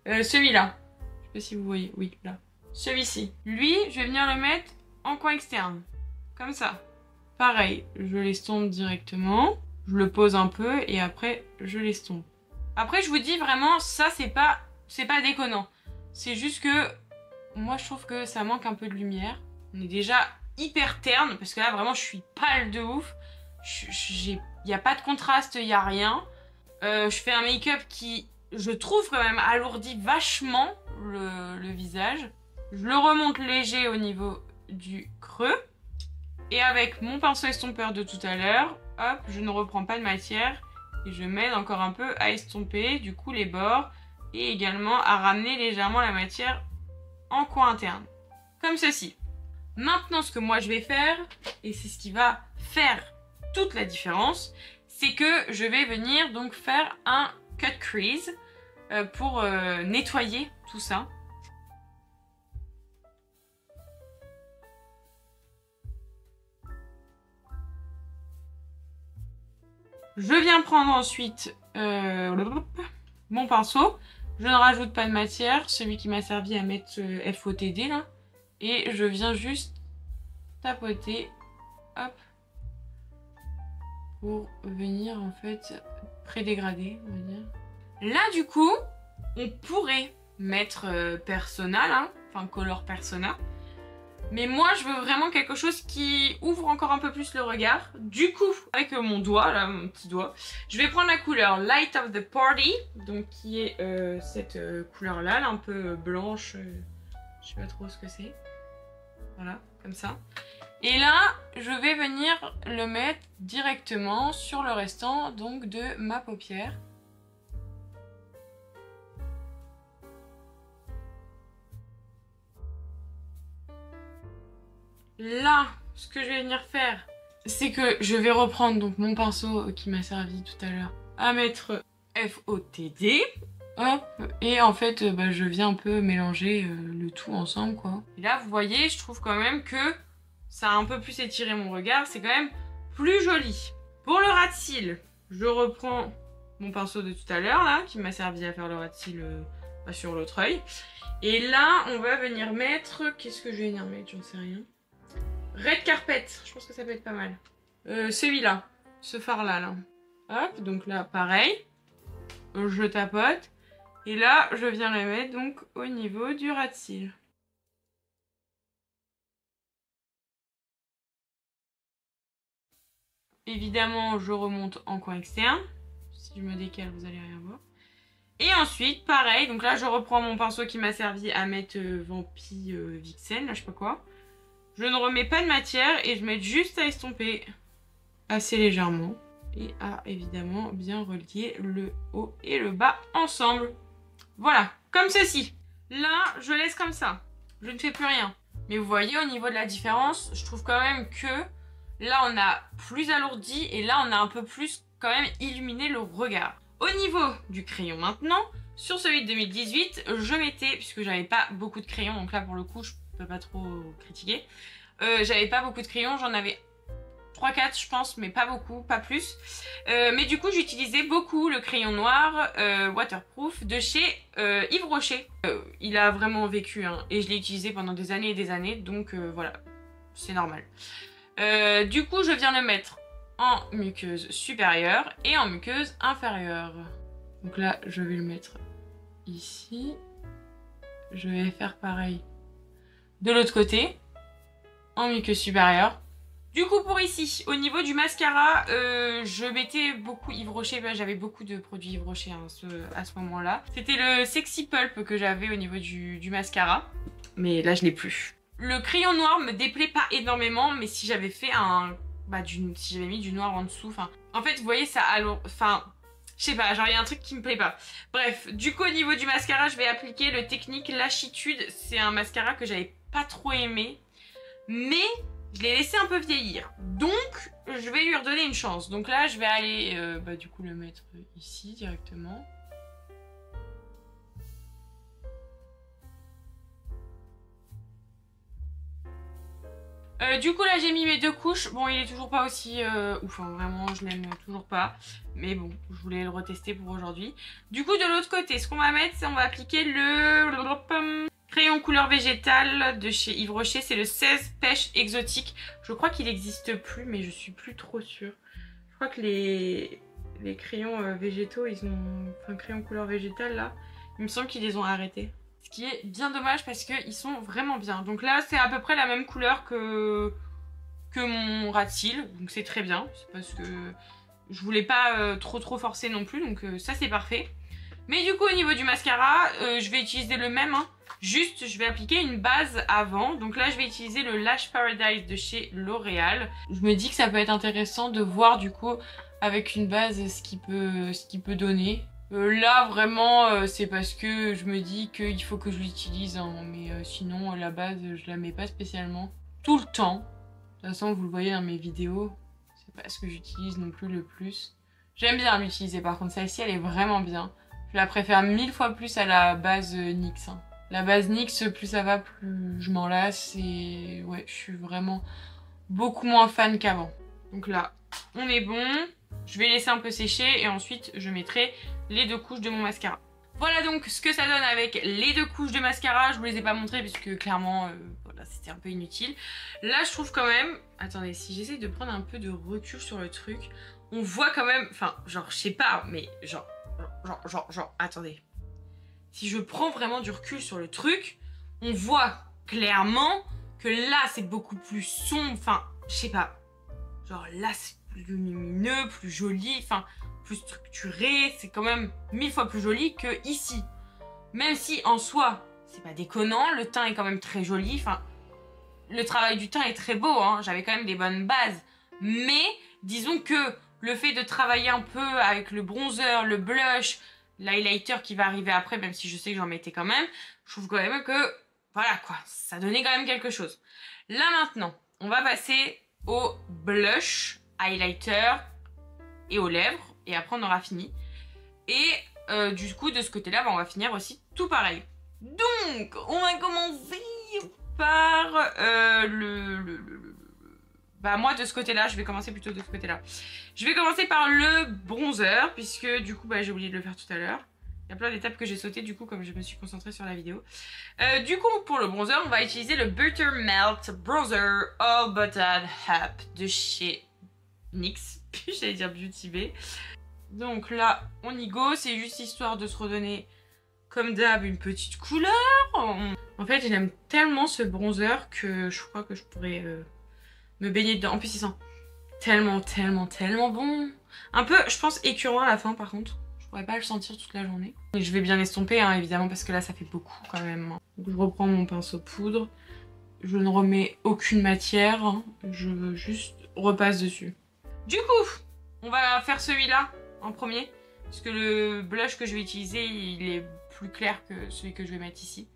Celui-là, je sais pas si vous voyez, oui là, celui-ci. Lui je vais venir le mettre en coin externe, comme ça. Pareil, je l'estompe directement, je le pose un peu et après je l'estompe. Après je vous dis vraiment, ça c'est pas déconnant. C'est juste que moi je trouve que ça manque un peu de lumière. On est déjà hyper terne parce que là vraiment je suis pâle de ouf. Il n'y a pas de contraste, il n'y a rien. Je fais un make-up qui, je trouve quand même, alourdit vachement le visage. Je le remonte léger au niveau du creux. Et avec mon pinceau estompeur de tout à l'heure, hop, je ne reprends pas de matière. Et je m'aide encore un peu à estomper du coup les bords. Et également à ramener légèrement la matière en coin interne. Comme ceci. Maintenant ce que moi je vais faire, et c'est ce qui va faire toute la différence, c'est que je vais venir donc faire un cut crease pour nettoyer tout ça. Je viens prendre ensuite mon pinceau. Je ne rajoute pas de matière, celui qui m'a servi à mettre FOTD là. Et je viens juste tapoter, hop, pour venir en fait pré-dégrader, on va dire. Là du coup, on pourrait mettre Persona là, enfin Color Persona. Mais moi je veux vraiment quelque chose qui ouvre encore un peu plus le regard. Du coup, avec mon doigt, là, mon petit doigt, je vais prendre la couleur Light of the Party, donc qui est cette couleur là, un peu blanche, je sais pas trop ce que c'est. Voilà, comme ça. Et là, je vais venir le mettre directement sur le restant donc de ma paupière. Là, ce que je vais venir faire, c'est que je vais reprendre donc mon pinceau qui m'a servi tout à l'heure à mettre FOTD. Hop, et en fait, je viens un peu mélanger le tout ensemble, quoi. Et là, vous voyez, je trouve quand même que ça a un peu plus étiré mon regard. C'est quand même plus joli. Pour le ras de cils, je reprends mon pinceau de tout à l'heure, là, qui m'a servi à faire le ras de cils sur l'autre œil. Et là, on va venir mettre... Qu'est-ce que je vais venir mettre? J'en sais rien. Red Carpet, je pense que ça peut être pas mal. Celui-là, ce fard-là, là. Hop, donc là, pareil. Je tapote. Et là, je viens le mettre donc au niveau du ras de cils. Évidemment, je remonte en coin externe. Si je me décale, vous allez rien voir. Et ensuite, pareil, donc là, je reprends mon pinceau qui m'a servi à mettre Vampi Vixen, là, je sais pas quoi. Je ne remets pas de matière et je mets juste à estomper assez légèrement. Et à, évidemment, bien relier le haut et le bas ensemble. Voilà, comme ceci. Là, je laisse comme ça. Je ne fais plus rien. Mais vous voyez, au niveau de la différence, je trouve quand même que là, on a plus alourdi et là, on a un peu plus quand même illuminé le regard. Au niveau du crayon maintenant, sur celui de 2018, je mettais, puisque j'avais pas beaucoup de crayons, donc là, pour le coup, je peux pas trop critiquer. J'avais pas beaucoup de crayons, j'en avais 3-4 je pense, mais pas beaucoup, pas plus. Mais du coup j'utilisais beaucoup le crayon noir waterproof de chez Yves Rocher. Il a vraiment vécu hein, et je l'ai utilisé pendant des années et des années, donc voilà, c'est normal. Du coup je viens le mettre en muqueuse supérieure et en muqueuse inférieure. Donc là je vais le mettre ici. Je vais faire pareil de l'autre côté, en muqueuse supérieure. Du coup pour ici, au niveau du mascara, je mettais beaucoup Yves Rocher, j'avais beaucoup de produits Yves Rocher hein, à ce moment-là. C'était le Sexy Pulp que j'avais au niveau du mascara, mais là je l'ai plus. Le crayon noir me déplaît pas énormément, mais si j'avais fait si j'avais mis du noir en dessous, en fait vous voyez ça je sais pas, genre il y a un truc qui me plaît pas. Bref, du coup au niveau du mascara, je vais appliquer le Technique Lachitude. C'est un mascara que j'avais pas trop aimé, mais je l'ai laissé un peu vieillir. Donc, je vais lui redonner une chance. Donc là, je vais aller, du coup, le mettre ici directement. Du coup là j'ai mis mes 2 couches, bon il est toujours pas aussi ouf, hein, vraiment je l'aime toujours pas, mais bon je voulais le retester pour aujourd'hui. Du coup de l'autre côté ce qu'on va mettre c'est on va appliquer le crayon couleur végétale de chez Yves Rocher, c'est le 16 pêche exotique. Je crois qu'il n'existe plus mais je suis plus trop sûre. Je crois que les crayons végétaux, ils ont, enfin crayon couleur végétale là, il me semble qu'ils les ont arrêtés. Ce qui est bien dommage parce qu'ils sont vraiment bien. Donc là, c'est à peu près la même couleur que mon rat-cils. Donc c'est très bien. C'est parce que je voulais pas trop forcer non plus. Donc ça, c'est parfait. Mais du coup, au niveau du mascara, je vais utiliser le même. Hein. Juste, je vais appliquer une base avant. Donc là, je vais utiliser le Lash Paradise de chez L'Oréal. Je me dis que ça peut être intéressant de voir du coup avec une base ce qu'il peut donner. Là vraiment c'est parce que je me dis qu'il faut que je l'utilise hein, mais sinon la base je la mets pas spécialement tout le temps. De toute façon vous le voyez dans mes vidéos, c'est pas ce que j'utilise non plus le plus. J'aime bien l'utiliser par contre, celle-ci elle est vraiment bien. Je la préfère 1000 fois plus à la base NYX. Hein. La base NYX plus ça va plus je m'en lasse et ouais je suis vraiment beaucoup moins fan qu'avant. Donc là on est bon. Je vais laisser un peu sécher et ensuite je mettrai les 2 couches de mon mascara. Voilà donc ce que ça donne avec les 2 couches de mascara. Je vous les ai pas montrées puisque clairement voilà, c'était un peu inutile. Là je trouve quand même... Attendez, si j'essaie de prendre un peu de recul sur le truc, on voit quand même... Enfin genre je sais pas mais genre attendez. Si je prends vraiment du recul sur le truc, on voit clairement que là c'est beaucoup plus sombre. Enfin je sais pas. Genre là c'est plus lumineux, plus joli, enfin plus structuré, c'est quand même 1000 fois plus joli que ici. Même si en soi, c'est pas déconnant, le teint est quand même très joli, enfin le travail du teint est très beau, hein, j'avais quand même des bonnes bases. Mais disons que le fait de travailler un peu avec le bronzer, le blush, l'highlighter qui va arriver après, même si je sais que j'en mettais quand même, je trouve quand même que, voilà quoi, ça donnait quand même quelque chose. Là maintenant, on va passer au blush, highlighter et aux lèvres. Et après on aura fini. Et du coup de ce côté là on va finir aussi tout pareil. Donc on va commencer par bah moi de ce côté là, je vais commencer plutôt de ce côté là. Je vais commencer par le bronzer. Puisque du coup bah, j'ai oublié de le faire tout à l'heure. Il y a plein d'étapes que j'ai sautées du coup comme je me suis concentrée sur la vidéo. Du coup pour le bronzer on va utiliser le Butter Melt Bronzer All Buttered Up de chez NYX. Puis j'allais dire Beauty Bay. Donc là on y go, c'est juste histoire de se redonner comme d'hab une petite couleur. En fait j'aime tellement ce bronzer que je crois que je pourrais me baigner dedans. En plus il sent tellement bon. Un peu je pense écureuil à la fin par contre. Je pourrais pas le sentir toute la journée. Et je vais bien estomper hein, évidemment parce que là ça fait beaucoup quand même. Donc je reprends mon pinceau poudre. Je ne remets aucune matière. Hein. Je juste repasse dessus. Du coup on va faire celui-là en premier. Parce que le blush que je vais utiliser il est plus clair que celui que je vais mettre ici.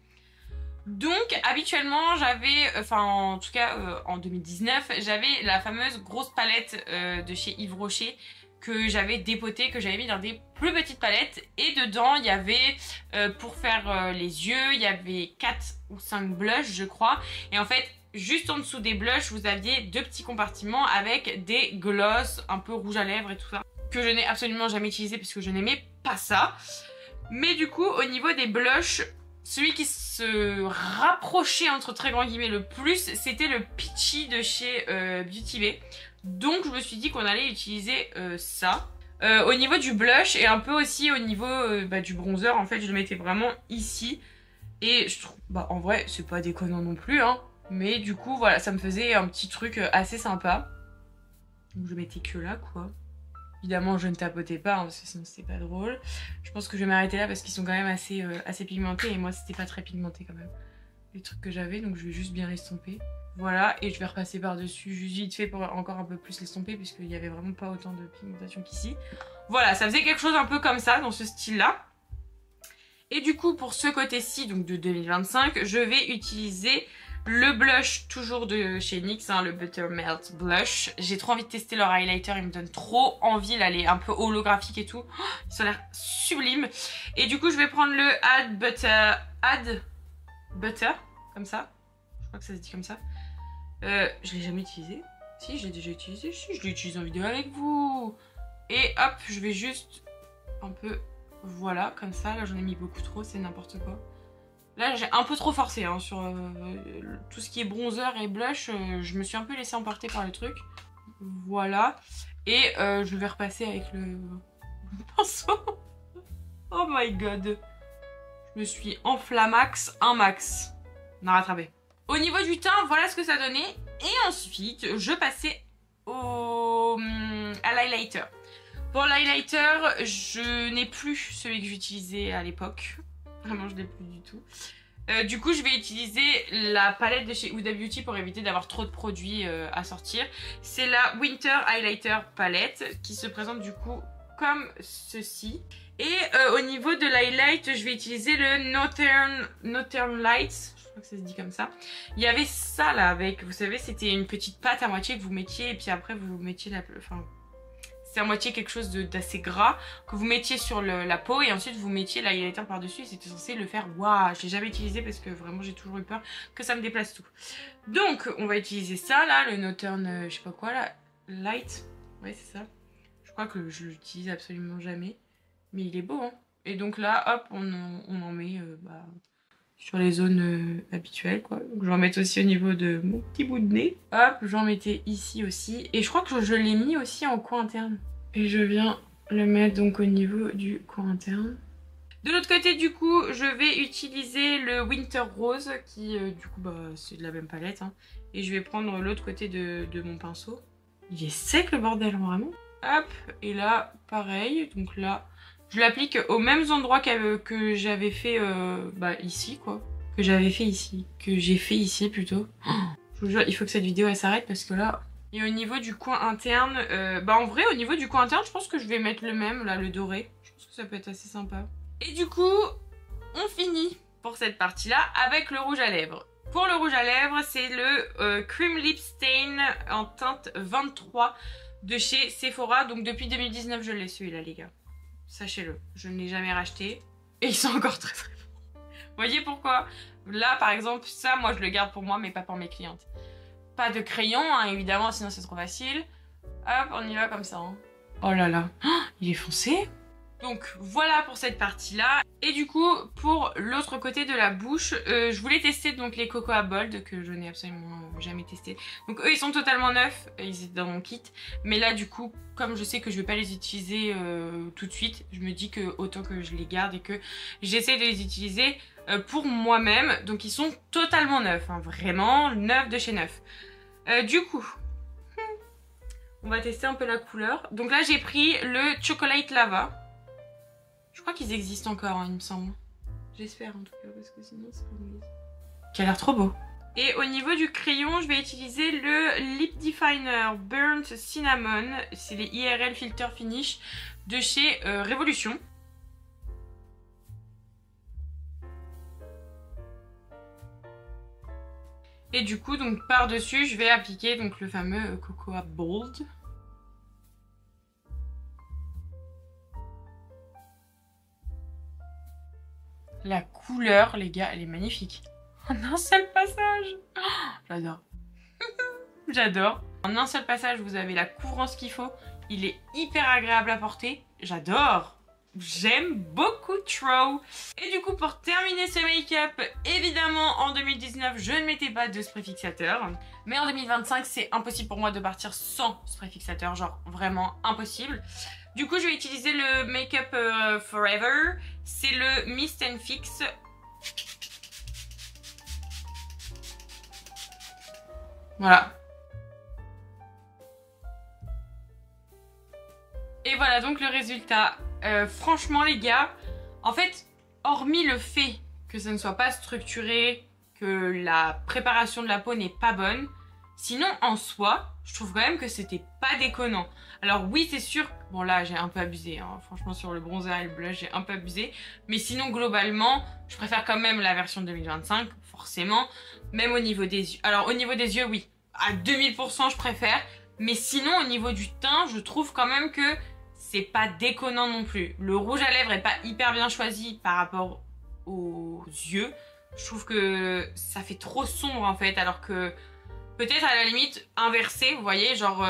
Donc habituellement j'avais, enfin en tout cas en 2019, j'avais la fameuse grosse palette de chez Yves Rocher que j'avais dépotée, que j'avais mis dans des plus petites palettes. Et dedans il y avait, pour faire les yeux, il y avait 4 ou 5 blushs je crois. Et en fait juste en dessous des blushs vous aviez 2 petits compartiments avec des gloss un peu rouge à lèvres et tout ça. Que je n'ai absolument jamais utilisé parce que je n'aimais pas ça. Mais du coup au niveau des blushs, celui qui se rapprochait entre très grands guillemets le plus, c'était le Peachy de chez Beauty Bay. Donc je me suis dit qu'on allait utiliser ça. Au niveau du blush et un peu aussi au niveau du bronzer, en fait je le mettais vraiment ici. Et je trouve, bah en vrai c'est pas déconnant non plus hein. Mais du coup voilà, ça me faisait un petit truc assez sympa. Donc je mettais que là quoi. Évidemment je ne tapotais pas hein, parce que sinon c'était pas drôle. Je pense que je vais m'arrêter là parce qu'ils sont quand même assez pigmentés. Et moi c'était pas très pigmenté quand même les trucs que j'avais. Donc je vais juste bien l'estomper. Voilà, et je vais repasser par dessus juste vite fait pour encore un peu plus l'estomper puisqu'il n'y avait vraiment pas autant de pigmentation qu'ici. Voilà, ça faisait quelque chose un peu comme ça dans ce style là. Et du coup pour ce côté-ci donc de 2025, je vais utiliser Le blush toujours de chez NYX, hein, le Buttermelt Blush. J'ai trop envie de tester leur highlighter, il me donne trop envie, là, elle est un peu holographique et tout. Oh, ils ont l'air sublimes. Et du coup je vais prendre le Add Butter, comme ça. Je crois que ça se dit comme ça. Je l'ai jamais utilisé. Si, je l'ai déjà utilisé. Si, je l'ai utilisé en vidéo avec vous. Et hop, je vais juste un peu... Voilà, comme ça. Là, j'en ai mis beaucoup trop, c'est n'importe quoi. Là, j'ai un peu trop forcé hein, sur tout ce qui est bronzer et blush. Je me suis un peu laissée emporter par le truc. Voilà. Et je vais repasser avec le pinceau. Oh my god. Je me suis enflammax un max. On a rattrapé. Au niveau du teint, voilà ce que ça donnait. Et ensuite, je passais à l'highlighter. Pour l'highlighter, je n'ai plus celui que j'utilisais à l'époque. Vraiment, je ne l'ai plus du tout. Du coup, je vais utiliser la palette de chez Huda Beauty pour éviter d'avoir trop de produits à sortir. C'est la Winter Highlighter Palette qui se présente du coup comme ceci. Et au niveau de l'highlight, je vais utiliser le Northern Lights. Je crois que ça se dit comme ça. Il y avait ça là avec, vous savez, c'était une petite pâte à moitié que vous mettiez et puis après vous mettiez la... Enfin, c'est à moitié quelque chose d'assez gras que vous mettiez sur la peau et ensuite vous mettiez l'highlighter par-dessus. C'était censé le faire. Waouh, je l'ai jamais utilisé parce que vraiment j'ai toujours eu peur que ça me déplace tout. Donc on va utiliser ça là, le Northern, je sais pas quoi là, Light. Ouais c'est ça. Je crois que je l'utilise absolument jamais. Mais il est beau hein. Et donc là, hop, on en met sur les zones habituelles quoi. Donc je vais en mettre aussi au niveau de mon petit bout de nez. Hop, j'en mettais ici aussi. Et je crois que je l'ai mis aussi en coin interne. Et je viens le mettre donc au niveau du coin interne. De l'autre côté du coup, je vais utiliser le Winter Rose qui du coup c'est de la même palette. Hein. Et je vais prendre l'autre côté de mon pinceau. Il est sec le bordel vraiment. Hop, et là pareil, donc là... Je l'applique aux mêmes endroits que j'avais fait ici quoi. Que j'ai fait ici plutôt. Oh, je vous jure, il faut que cette vidéo elle s'arrête parce que là... Et au niveau du coin interne, en vrai au niveau du coin interne je pense que je vais mettre le même, là le doré. Je pense que ça peut être assez sympa. Et du coup, on finit pour cette partie là avec le rouge à lèvres. Pour le rouge à lèvres, c'est le Cream Lip Stain en teinte 23 de chez Sephora. Donc depuis 2019 je l'ai celui-là les gars. Sachez-le, je ne l'ai jamais racheté. Et ils sont encore très très bons. Vous voyez pourquoi? Là par exemple, ça moi je le garde pour moi mais pas pour mes clientes. Pas de crayon hein, évidemment, sinon c'est trop facile. Hop, on y va comme ça. Hein. Oh là là, oh, il est foncé. Donc voilà pour cette partie là. Et du coup pour l'autre côté de la bouche, je voulais tester donc les Cocoa Bold que je n'ai absolument jamais testé. Donc eux ils sont totalement neufs, ils étaient dans mon kit. Mais là du coup comme je sais que je vais pas les utiliser tout de suite, je me dis que autant que je les garde et que j'essaie de les utiliser pour moi-même. Donc ils sont totalement neufs, hein, vraiment neufs de chez neuf. Du coup... on va tester un peu la couleur. Donc là j'ai pris le Chocolate Lava. Je crois qu'ils existent encore, hein, il me semble. J'espère en tout cas, parce que sinon c'est pas mauvais. Qui a l'air trop beau. Et au niveau du crayon, je vais utiliser le Lip Definer Burnt Cinnamon. C'est les IRL Filter Finish de chez Révolution. Et du coup, donc par-dessus, je vais appliquer donc le fameux Cocoa Bold. La couleur, les gars, elle est magnifique. En un seul passage. Oh, j'adore. J'adore. En un seul passage, vous avez la couvrance qu'il faut. Il est hyper agréable à porter. J'adore. J'aime beaucoup trop. Et du coup, pour terminer ce make-up, évidemment, en 2019, je ne mettais pas de spray fixateur. Mais en 2025, c'est impossible pour moi de partir sans spray fixateur. Genre, vraiment impossible. Du coup, je vais utiliser le Make-up Forever. C'est le Mist and Fix. Voilà. Et voilà donc le résultat. Franchement les gars, en fait, hormis le fait que ça ne soit pas structuré, que la préparation de la peau n'est pas bonne, Sinon, en soi, je trouve quand même que c'était pas déconnant. Alors oui, c'est sûr, bon là j'ai un peu abusé, hein. Franchement sur le bronzer et le blush j'ai un peu abusé. Mais sinon globalement, je préfère quand même la version 2025, forcément. Même au niveau des yeux. Alors au niveau des yeux, oui, à 2000% je préfère. Mais sinon au niveau du teint, je trouve quand même que c'est pas déconnant non plus. Le rouge à lèvres est pas hyper bien choisi par rapport aux yeux. Je trouve que ça fait trop sombre en fait, alors que peut-être à la limite inverser, vous voyez, genre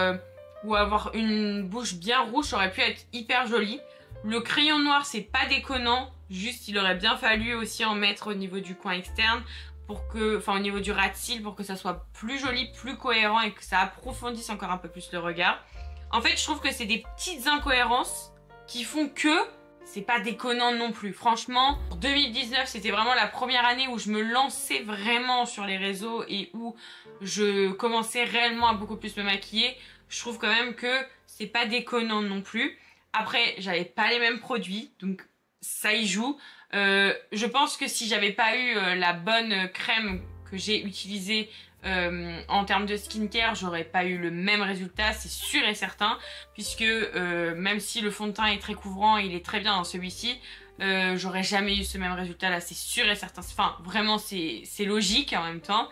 ou avoir une bouche bien rouge, ça aurait pu être hyper joli. Le crayon noir, c'est pas déconnant, juste il aurait bien fallu aussi en mettre au niveau du coin externe pour que, enfin au niveau du ras de cils, pour que ça soit plus joli, plus cohérent et que ça approfondisse encore un peu plus le regard. En fait, je trouve que c'est des petites incohérences qui font que c'est pas déconnant non plus. Franchement, 2019, c'était vraiment la première année où je me lançais vraiment sur les réseaux et où je commençais réellement à beaucoup plus me maquiller. Je trouve quand même que c'est pas déconnant non plus. Après, j'avais pas les mêmes produits, donc ça y joue. Je pense que si j'avais pas eu la bonne crème que j'ai utilisée en termes de skincare, j'aurais pas eu le même résultat, c'est sûr et certain, puisque même si le fond de teint est très couvrant, il est très bien dans celui-ci, j'aurais jamais eu ce même résultat là, c'est sûr et certain. Enfin, vraiment, c'est logique en même temps.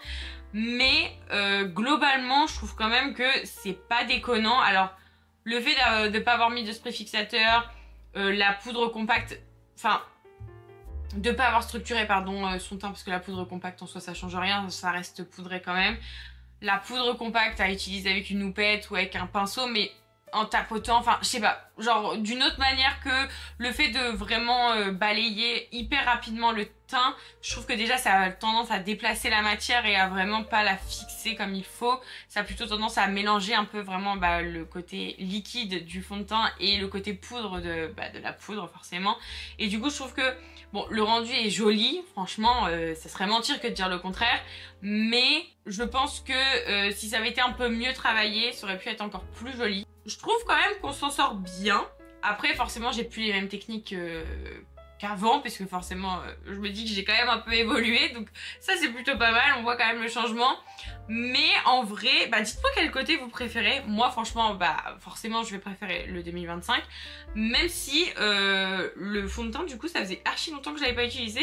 Mais globalement, je trouve quand même que c'est pas déconnant. Alors, le fait de pas avoir mis de spray fixateur, la poudre compacte, enfin, de pas avoir structuré pardon son teint, parce que la poudre compacte en soi ça change rien, ça reste poudré quand même. La poudre compacte à utiliser avec une houppette ou avec un pinceau, mais en tapotant, enfin je sais pas, genre d'une autre manière que le fait de vraiment balayer hyper rapidement le teint. Je trouve que déjà ça a tendance à déplacer la matière et à vraiment pas la fixer comme il faut. Ça a plutôt tendance à mélanger un peu vraiment le côté liquide du fond de teint et le côté poudre de la poudre forcément. Et du coup je trouve que bon, le rendu est joli, franchement, ça serait mentir que de dire le contraire, mais je pense que si ça avait été un peu mieux travaillé, ça aurait pu être encore plus joli. Je trouve quand même qu'on s'en sort bien. Après, forcément, j'ai plus les mêmes techniques qu'avant, parce que forcément, je me dis que j'ai quand même un peu évolué, donc ça c'est plutôt pas mal, on voit quand même le changement. Mais en vrai, dites-moi quel côté vous préférez. Moi franchement, forcément je vais préférer le 2025, même si le fond de teint du coup ça faisait archi longtemps que je l'avais pas utilisé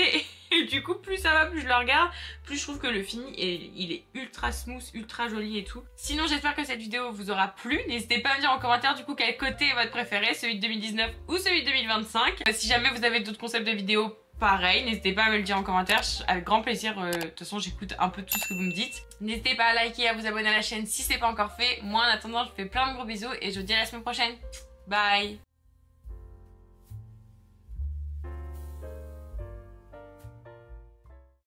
et du coup plus ça va, plus je le regarde, plus je trouve que le fini il est ultra smooth, ultra joli et tout. Sinon j'espère que cette vidéo vous aura plu, n'hésitez pas à me dire en commentaire du coup quel côté est votre préféré, celui de 2019 ou celui de 2025. Si jamais vous avez d'autres concepts de vidéos, pareil, n'hésitez pas à me le dire en commentaire, avec grand plaisir. De toute façon j'écoute un peu tout ce que vous me dites. N'hésitez pas à liker et à vous abonner à la chaîne si c'est pas encore fait. Moi en attendant je vous fais plein de gros bisous et je vous dis à la semaine prochaine. Bye.